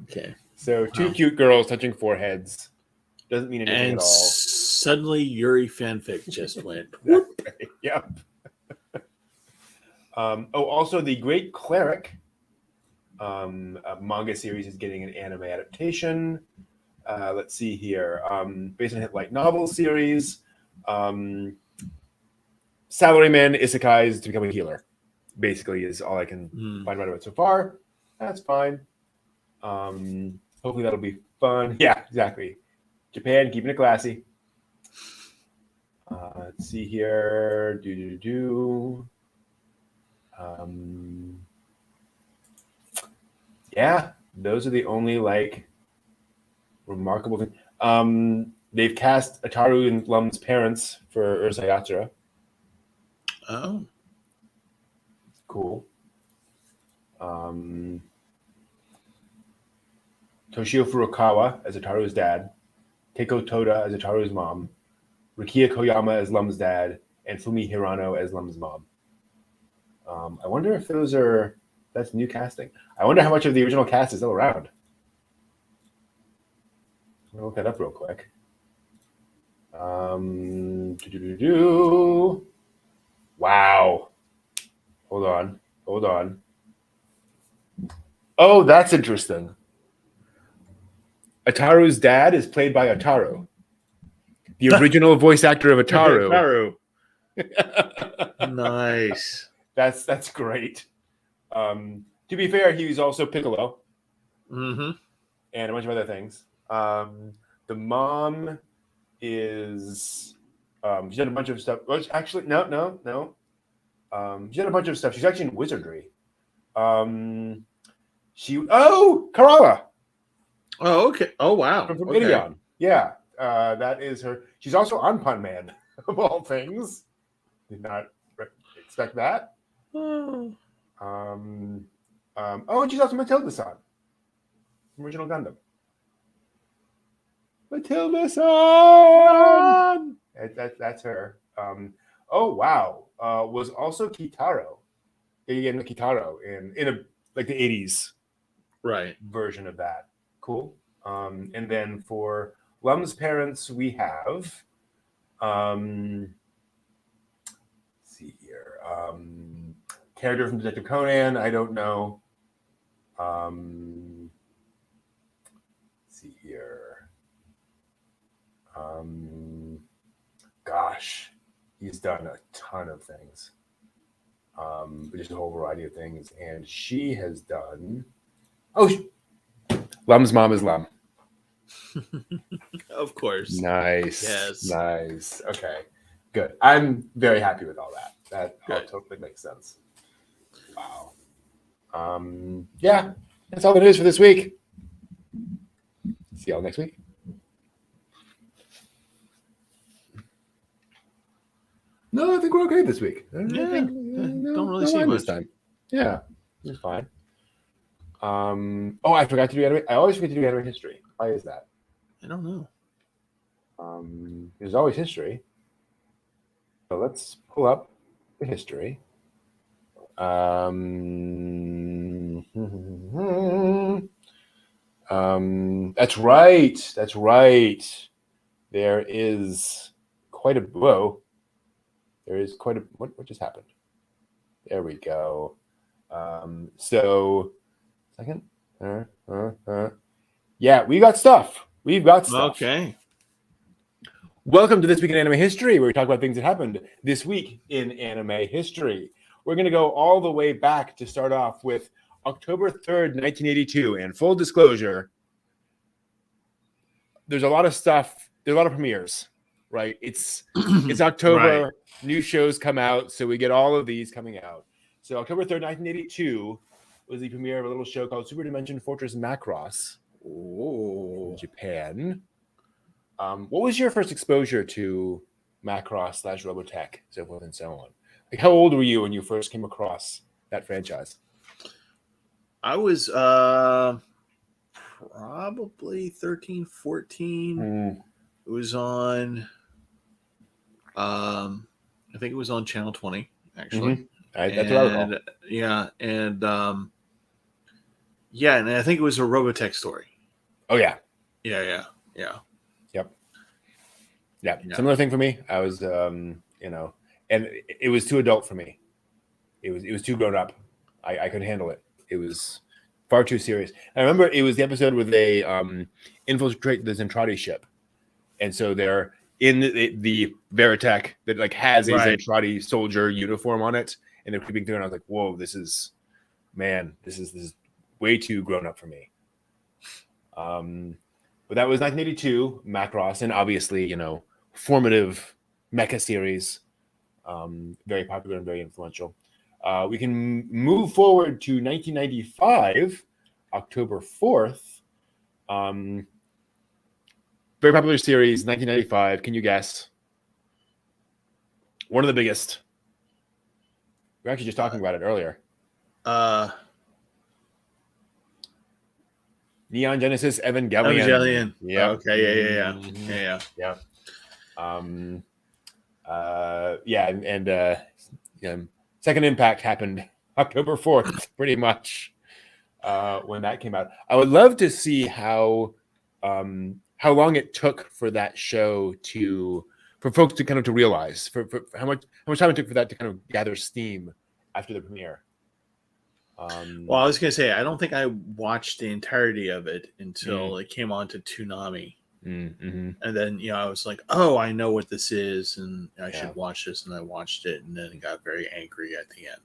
Okay. So two cute girls touching foreheads doesn't mean anything at all. Suddenly, Yuri fanfic just went. Right. Yep. Also, the Great Cleric manga series is getting an anime adaptation. Let's see here. Based on a hit light novel series, salaryman isekais to become a healer. Basically, is all I can find about it so far. That's fine. Hopefully that'll be fun. Yeah, exactly. Japan, keeping it classy. Let's see here. Yeah, those are the only remarkable things. They've cast Ataru and Lum's parents for Urusei Yatsura. Oh, cool. Toshio Furukawa as Ataru's dad, Keiko Toda as Ataru's mom, Rikia Koyama as Lum's dad, and Fumi Hirano as Lum's mom. I wonder if that's new casting. I wonder how much of the original cast is still around. I'm gonna look that up real quick. Wow. Hold on. Oh, that's interesting. Ataru's dad is played by Ataru, the original voice actor of Ataru. Nice. That's great. To be fair, he was also Piccolo. Mm-hmm. And a bunch of other things. The mom is she's done a bunch of stuff. Well, actually, no. She's done a bunch of stuff. She's actually in wizardry. Karawa. Oh, okay. Oh, wow. From Okay. Midian. Yeah, that is her. She's also on Pun Man, of all things. Did not expect that. Oh. And she's also Matilda-san. Original Gundam. Matilda-san! That's her. Oh, wow. Was also Kitaro. Again, Kitaro in like the 80s Right. version of that. Cool. And then for Lum's parents, we have let's see here. Character from Detective Conan, I don't know. Let's see here. Gosh, he's done a ton of things. Just a whole variety of things. And she has done Lum's mom is Lum. Of course. Nice. Yes. Nice. Okay. Good. I'm very happy with all that. That all totally makes sense. Wow. Yeah, that's all it is for this week. See y'all next week. No, I think we're okay this week. Don't really see much this time. Yeah, it's fine. I forgot to do anime. I always forget to do anime history. Why is that? I don't know. There's always history. So let's pull up the history. That's right. That's right. There is quite a There is quite a what just happened? There we go. Second. Yeah, we got stuff. We've got stuff. Okay. Welcome to This Week in Anime History, where we talk about things that happened this week in anime history. We're going to go all the way back to start off with October 3rd, 1982. And full disclosure, there's a lot of stuff. There's a lot of premieres, right? It's October. Right. New shows come out, so we get all of these coming out. So October 3rd, 1982 was the premiere of a little show called Super Dimension Fortress Macross in Japan. What was your first exposure to Macross / Robotech, so forth and so on? Like, how old were you when you first came across that franchise? I was probably 13, 14. It was on, I think it was on Channel 20, actually. That's what I recall. Yeah, and and I think it was a Robotech story. Oh, yeah. Yeah. Yep. Similar thing for me. I was, and it was too adult for me. It was too grown up. I couldn't handle it. It was far too serious. I remember it was the episode where they infiltrate the Zentradi ship, and so they're in the Veritech that like has a Zentradi soldier uniform on it, and they're creeping through, and I was like, "Whoa, this is way too grown up for me." But that was 1982, Macross, and obviously, formative mecha series, very popular and very influential. We can move forward to 1995, October 4th. Very popular series, 1995. Can you guess? One of the biggest. We were actually just talking about it earlier. Neon Genesis Evangelion. Yeah. Okay. Yeah. Second Impact happened October 4th, pretty much, when that came out. I would love to see how long it took for that show for folks to kind of to realize for how much time it took for that to kind of gather steam after the premiere. Well, I was gonna say I don't think I watched the entirety of it until it came on to Toonami, and then I was like, "Oh, I know what this is, and I should watch this." And I watched it, and then got very angry at the end.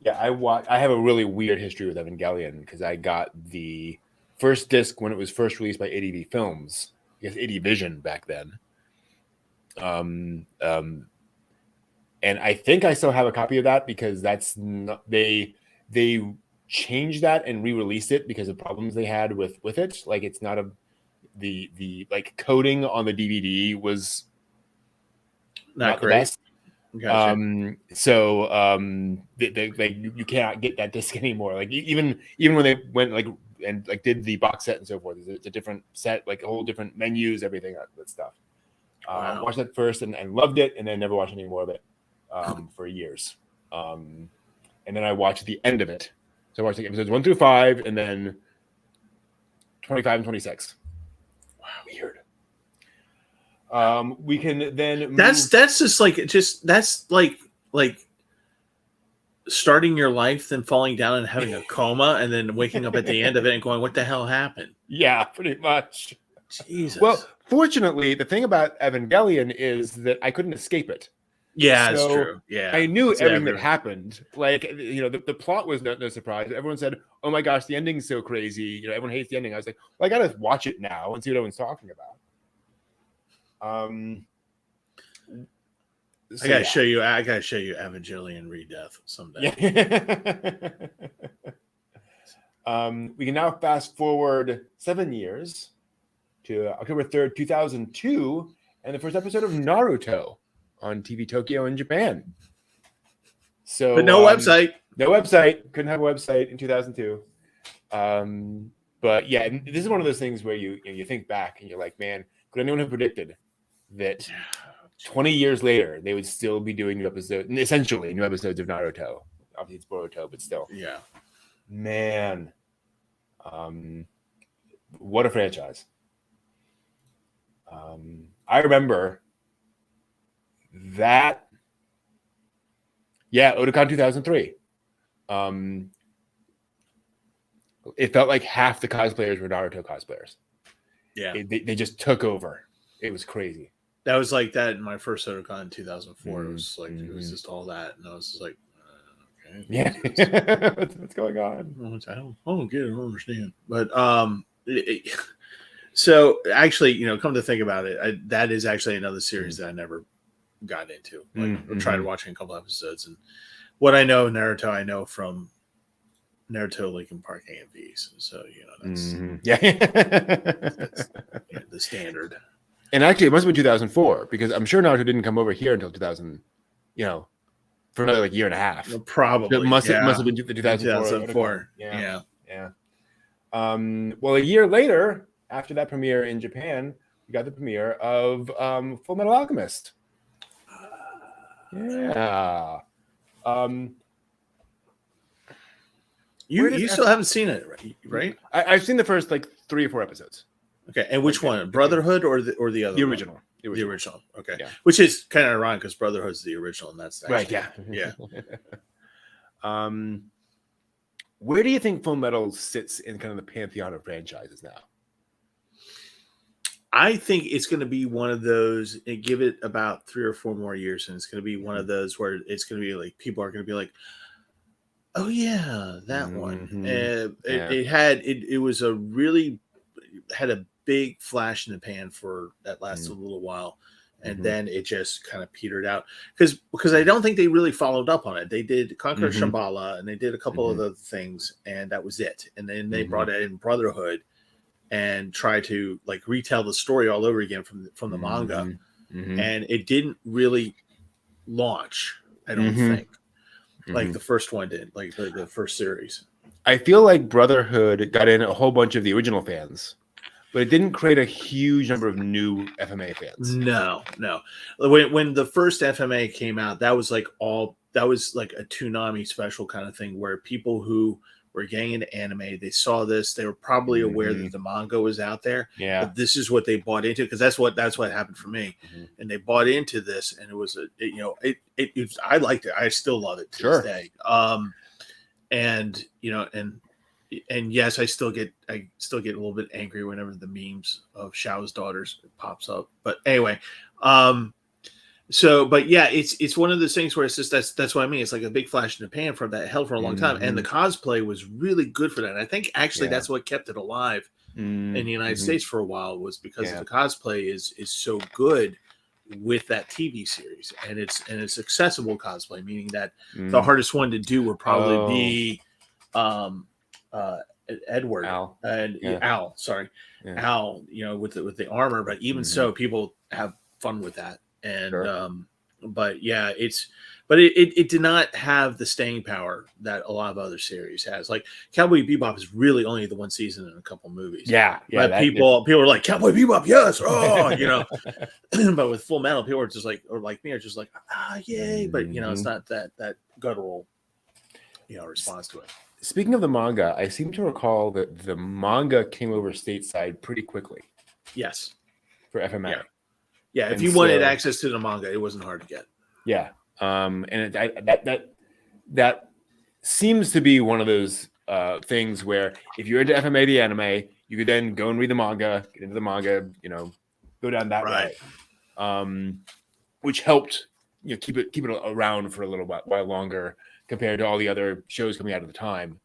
Yeah, I have a really weird history with Evangelion because I got the first disc when it was first released by ADV Films, I guess AD Vision back then. And I think I still have a copy of that because that's not, they changed that and re-released it because of problems they had with it. Like it's not the like coding on the DVD was not great. The best. Gotcha. You cannot get that disc anymore. Like even when they went and did the box set and so forth, it's a different set, like a whole different menus, everything, that stuff. Wow. Watched that first and loved it, and then never watched any more of it for years. And then I watched the end of it. So I watched episodes 1 through 5, and then 25 and 26. Wow, weird. We can then that's like starting your life, then falling down and having a coma, and then waking up at the end of it and going, "What the hell happened?" Yeah, pretty much. Jesus. Well, fortunately, the thing about Evangelion is that I couldn't escape it. Yeah, that's true. Yeah, I knew everything that happened. Like, the plot was no surprise. Everyone said, "Oh my gosh, the ending's so crazy." Everyone hates the ending. I was like, "Well, I gotta watch it now and see what everyone's talking about." I gotta show you Evangelion Redeath someday. We can now fast forward 7 years to October 3rd, 2002, and the first episode of Naruto on TV Tokyo in Japan. So, but no website. No website. Couldn't have a website in 2002. But yeah, this is one of those things where you think back and you're like, man, could anyone have predicted that 20 years later they would still be doing new episodes of Naruto? Obviously it's Boruto, but still. Yeah. Man. What a franchise. I remember that. Yeah, Otakon 2003. It felt like half the cosplayers were Naruto cosplayers. Yeah. They just took over. It was crazy. That was like that in my first Otakon in 2004. It was like it was just all that, and I was just like, okay, yeah, what's going on? I don't get it. I don't understand. But so actually, come to think about it, that is actually another series that I never got into. Like, I tried watching a couple episodes, and what I know of Naruto, I know from Naruto Linkin Park AMVs. So that's that's the standard. And actually, it must have been 2004 because I'm sure Naruto didn't come over here until 2000. For another year and a half. Probably. It must have been the 2004. Yeah. Well, a year later, after that premiere in Japan, we got the premiere of Full Metal Alchemist. Yeah. You still haven't seen it, right? I've seen the first 3 or 4 episodes. Okay, and which one? Brotherhood or the other? The original. One? The original. Okay, yeah. Which is kind of ironic because Brotherhood's the original, and that's right. Yeah. Where do you think Full Metal sits in kind of the pantheon of franchises now? I think it's going to be one of those. Give it about 3 or 4 more years, and it's going to be one of those where it's going to be like people are going to be like, "Oh yeah, that one." It was a really had a big flash in the pan for that lasted a little while, and then it just kind of petered out because I don't think they really followed up on it. They did Conquer Shambhala and they did a couple of other things, and that was it. And then they brought in Brotherhood and tried to retell the story all over again from the manga, and it didn't really launch. I don't think like the first one did, like the first series. I feel like Brotherhood got in a whole bunch of the original fans, but it didn't create a huge number of new FMA fans. No. When the first FMA came out, that was like a Toonami special kind of thing where people who were getting into anime. They saw this. They were probably aware that the manga was out there. Yeah. But this is what they bought into, because that's what happened for me. And they bought into this, and it was I liked it. I still love it to this day. And yes, I still get a little bit angry whenever the memes of Shao's daughters pops up. But anyway, but yeah, it's one of those things where it's just that's what I mean. It's like a big flash in the pan from that held for a long time, and the cosplay was really good for that. And I think actually that's what kept it alive in the United States for a while, was because the cosplay is so good with that TV series, and it's accessible cosplay, meaning that the hardest one to do would probably be Edward Al. Al, sorry, Al. With the armor, but even so, people have fun with that. And but yeah, it did not have the staying power that a lot of other series has. Like Cowboy Bebop is really only the one season in a couple movies. But people are like, Cowboy Bebop, yes, but with Full Metal, people are just like, or like me, are just like, yay, but it's not that guttural response to it. Speaking of the manga, I seem to recall that the manga came over stateside pretty quickly. Yes, for FMA. Yeah, if you wanted access to the manga, it wasn't hard to get. Yeah, and that seems to be one of those things where if you're into FMA the anime, you could then go and read the manga, get into the manga, go down that way, which helped keep it around for a little while longer compared to all the other shows coming out at the time.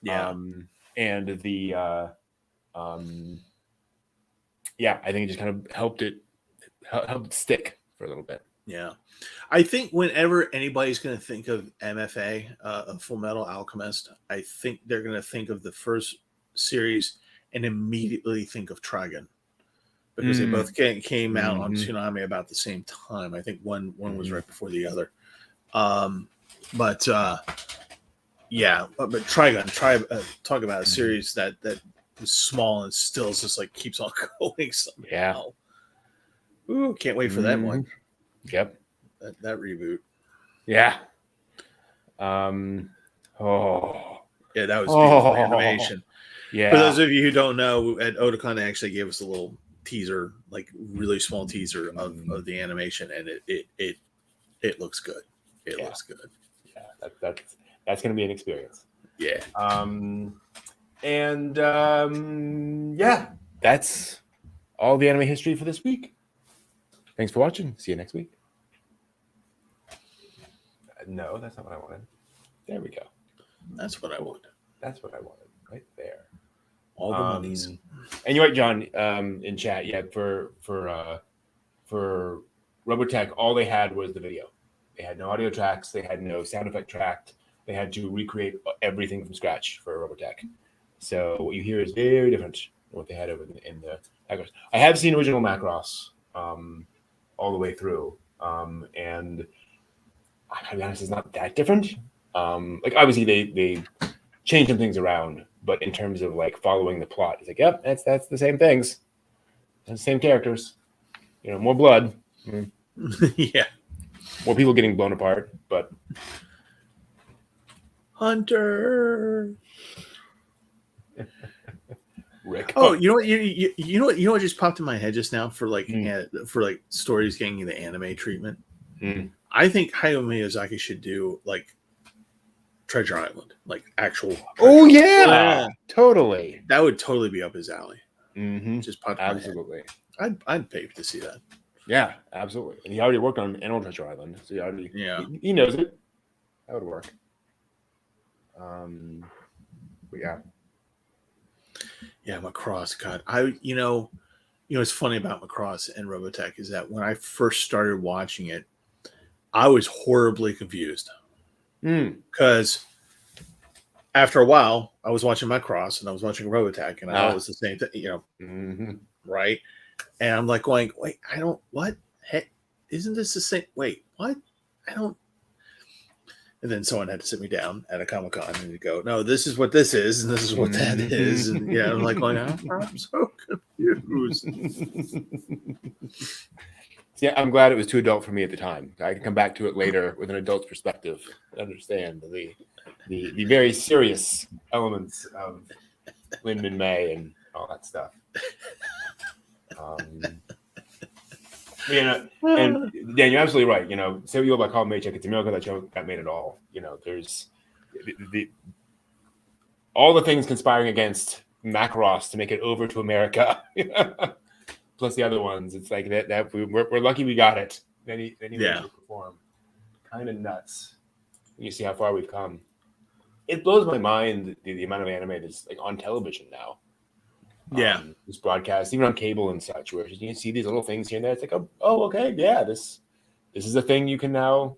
Yeah, and the I think it just kind of helped it stick for a little bit. Yeah, I think whenever anybody's going to think of MFA, of Full Metal Alchemist, I think they're going to think of the first series and immediately think of Trigun, because they both came out on Toonami about the same time. I think one was right before the other. But Trigun, talk about a series that was small and still just like keeps on going somehow. Yeah. Ooh, can't wait for that one. Yep. That reboot. Yeah. Yeah, that was beautiful animation. Yeah. For those of you who don't know, at Otakon they actually gave us a little teaser, like really small teaser of the animation, and it looks good. It looks good. Yeah, that's going to be an experience. Yeah. That's all the anime history for this week. Thanks for watching. See you next week. No, that's not what I wanted. There we go. That's what I wanted. That's what I wanted. Right there. All the monies. And you're right, John, in chat. Yeah, for Robotech, all they had was the video. They had no audio tracks. They had no sound effect tracked. They had to recreate everything from scratch for Robotech. So what you hear is very different than what they had over in the Macross. I have seen original Macross all the way through, and I gotta be honest, it's not that different. Like obviously they changed some things around, but in terms of like following the plot, it's like, yep, that's the same things, that's the same characters. More blood. Yeah. More people getting blown apart, but Hunter. Rick. Oh, you know what just popped in my head just now for stories getting the anime treatment. I think Hayao Miyazaki should do like Treasure Island, like actual. Totally. That would totally be up his alley. Just popped absolutely. I'd pay to see that. Yeah, absolutely. And he already worked on Animal Treasure Island, so he knows it. That would work. But yeah, Macross. God, what's funny about Macross and Robotech is that when I first started watching it, I was horribly confused because after a while, I was watching Macross and I was watching Robotech, and I was the same thing, right? And I'm like going, wait, what? Hey, isn't this the same? Wait, what? I don't. And then someone had to sit me down at a Comic-Con and go, no, this is what this is, and this is what that is. And I'm like, I'm so confused. Yeah, I'm glad it was too adult for me at the time. I can come back to it later with an adult's perspective and understand the very serious elements of Lin May and all that stuff. And Dan, you're absolutely right. Say what you will about Colin Maycheck, it's a miracle that show got made at all. There's all the things conspiring against Mac Ross to make it over to America, plus the other ones. It's like that we're lucky we got it. Then he managed to perform. Kind of nuts. You see how far we've come. It blows my mind the amount of anime that's like on television now. Yeah, this broadcast, even on cable and such, where you can see these little things here and there. It's like, oh, okay, yeah, this is a thing you can now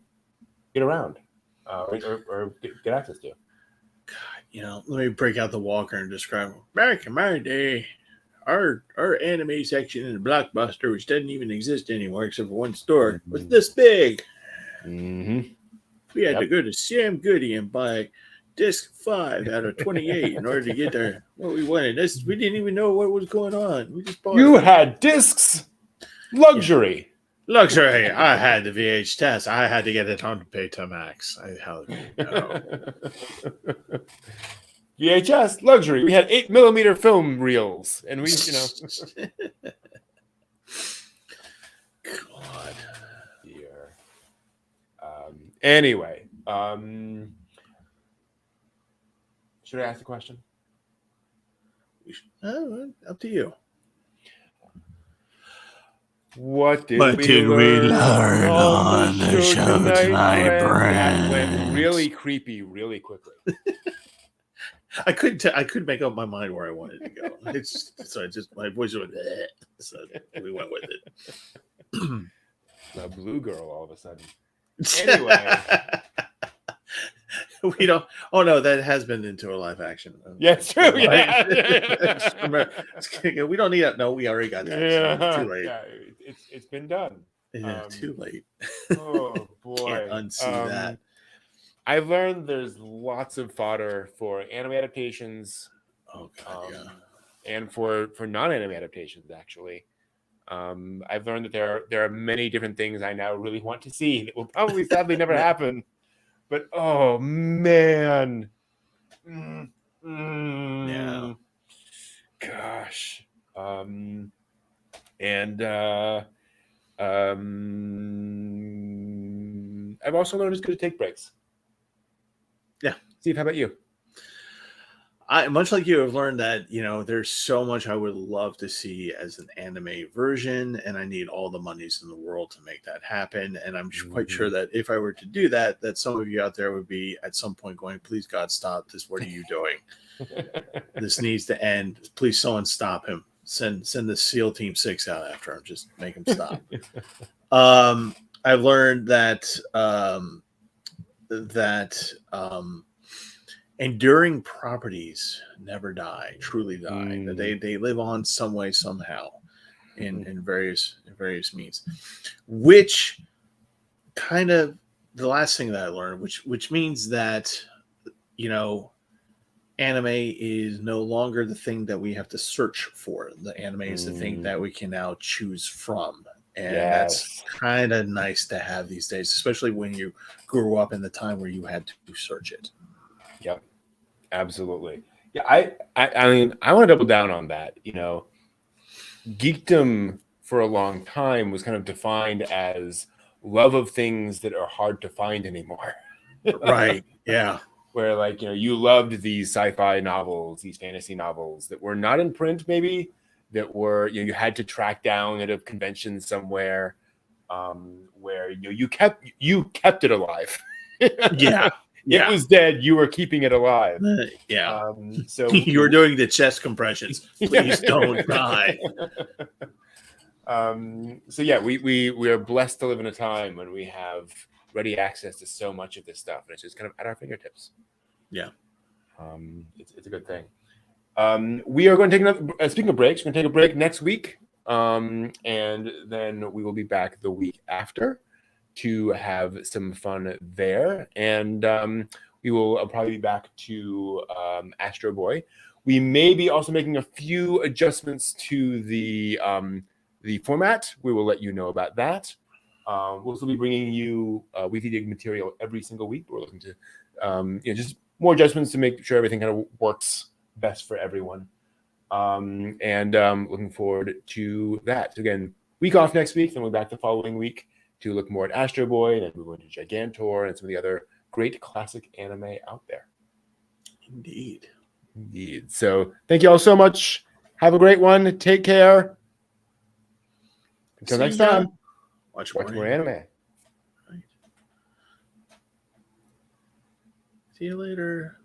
get around or get access to. God, let me break out the Walker and describe. Back in my day, our anime section in the Blockbuster, which doesn't even exist anymore except for one store, was this big. Mm-hmm. We had to go to Sam Goody and buy disc 5 out of 28 in order to get what we wanted. We didn't even know what was going on. We just bought it. Had discs. Luxury. Yeah. Luxury. I had the VHS. I had to get it on Betamax. VHS, luxury. We had 8mm film reels. And we, God. Dear. Anyway. Should I ask the question? Up to you. What did we learn on the show tonight, Brent? That went really creepy, really quickly. I couldn't make up my mind where I wanted to go. So my voice went. So we went with it. A blue girl, all of a sudden. Anyway. We don't. Oh no, that has been into a live action. Yeah, it's true. Yeah. We don't need that. No, we already got that. Yeah, so too late. Yeah, it's been done. Yeah, too late. Oh boy, can't unsee that. I've learned there's lots of fodder for anime adaptations. Oh god, yeah. And for non-anime adaptations, actually. I've learned that there are many different things I now really want to see that will probably sadly never happen. But oh man, yeah, gosh, and I've also learned it's good to take breaks. Yeah, Steve, how about you? I, much like you, have learned that there's so much I would love to see as an anime version, and I need all the monies in the world to make that happen. And I'm quite sure that if I were to do that some of you out there would be at some point going, "Please, God, stop this! What are you doing? This needs to end. Please, someone stop him. Send the SEAL Team 6 out after him. Just make him stop." I've learned that enduring properties never die, truly die. That they live on some way, somehow, in various means. Which kind of the last thing that I learned, which means that anime is no longer the thing that we have to search for. The anime is the thing that we can now choose from. And that's kind of nice to have these days, especially when you grew up in the time where you had to search it. Yep. Absolutely. Yeah, I mean, I want to double down on that. Geekdom for a long time was kind of defined as love of things that are hard to find anymore. Right. Yeah. Where you loved these sci-fi novels, these fantasy novels that were not in print, maybe that were you had to track down at a convention somewhere, where you kept it alive. Yeah. It was dead. You were keeping it alive. Yeah. So you were doing the chest compressions. Please don't die. So yeah, we are blessed to live in a time when we have ready access to so much of this stuff, and it's just kind of at our fingertips. Yeah. It's a good thing. We are going to take another. Speaking of breaks, we're going to take a break next week, and then we will be back the week after to have some fun there, and we will probably be back to Astro Boy. We may be also making a few adjustments to the format. We will let you know about that. We'll still be bringing you weekly dig material every single week. We're looking to just more adjustments to make sure everything kind of works best for everyone. Looking forward to that. So again, week off next week, then we'll be back the following week to look more at Astro Boy, and then move into Gigantor and some of the other great classic anime out there. Indeed. So thank you all so much. Have a great one. Take care. Until next time. Watch more anime. Right. See you later.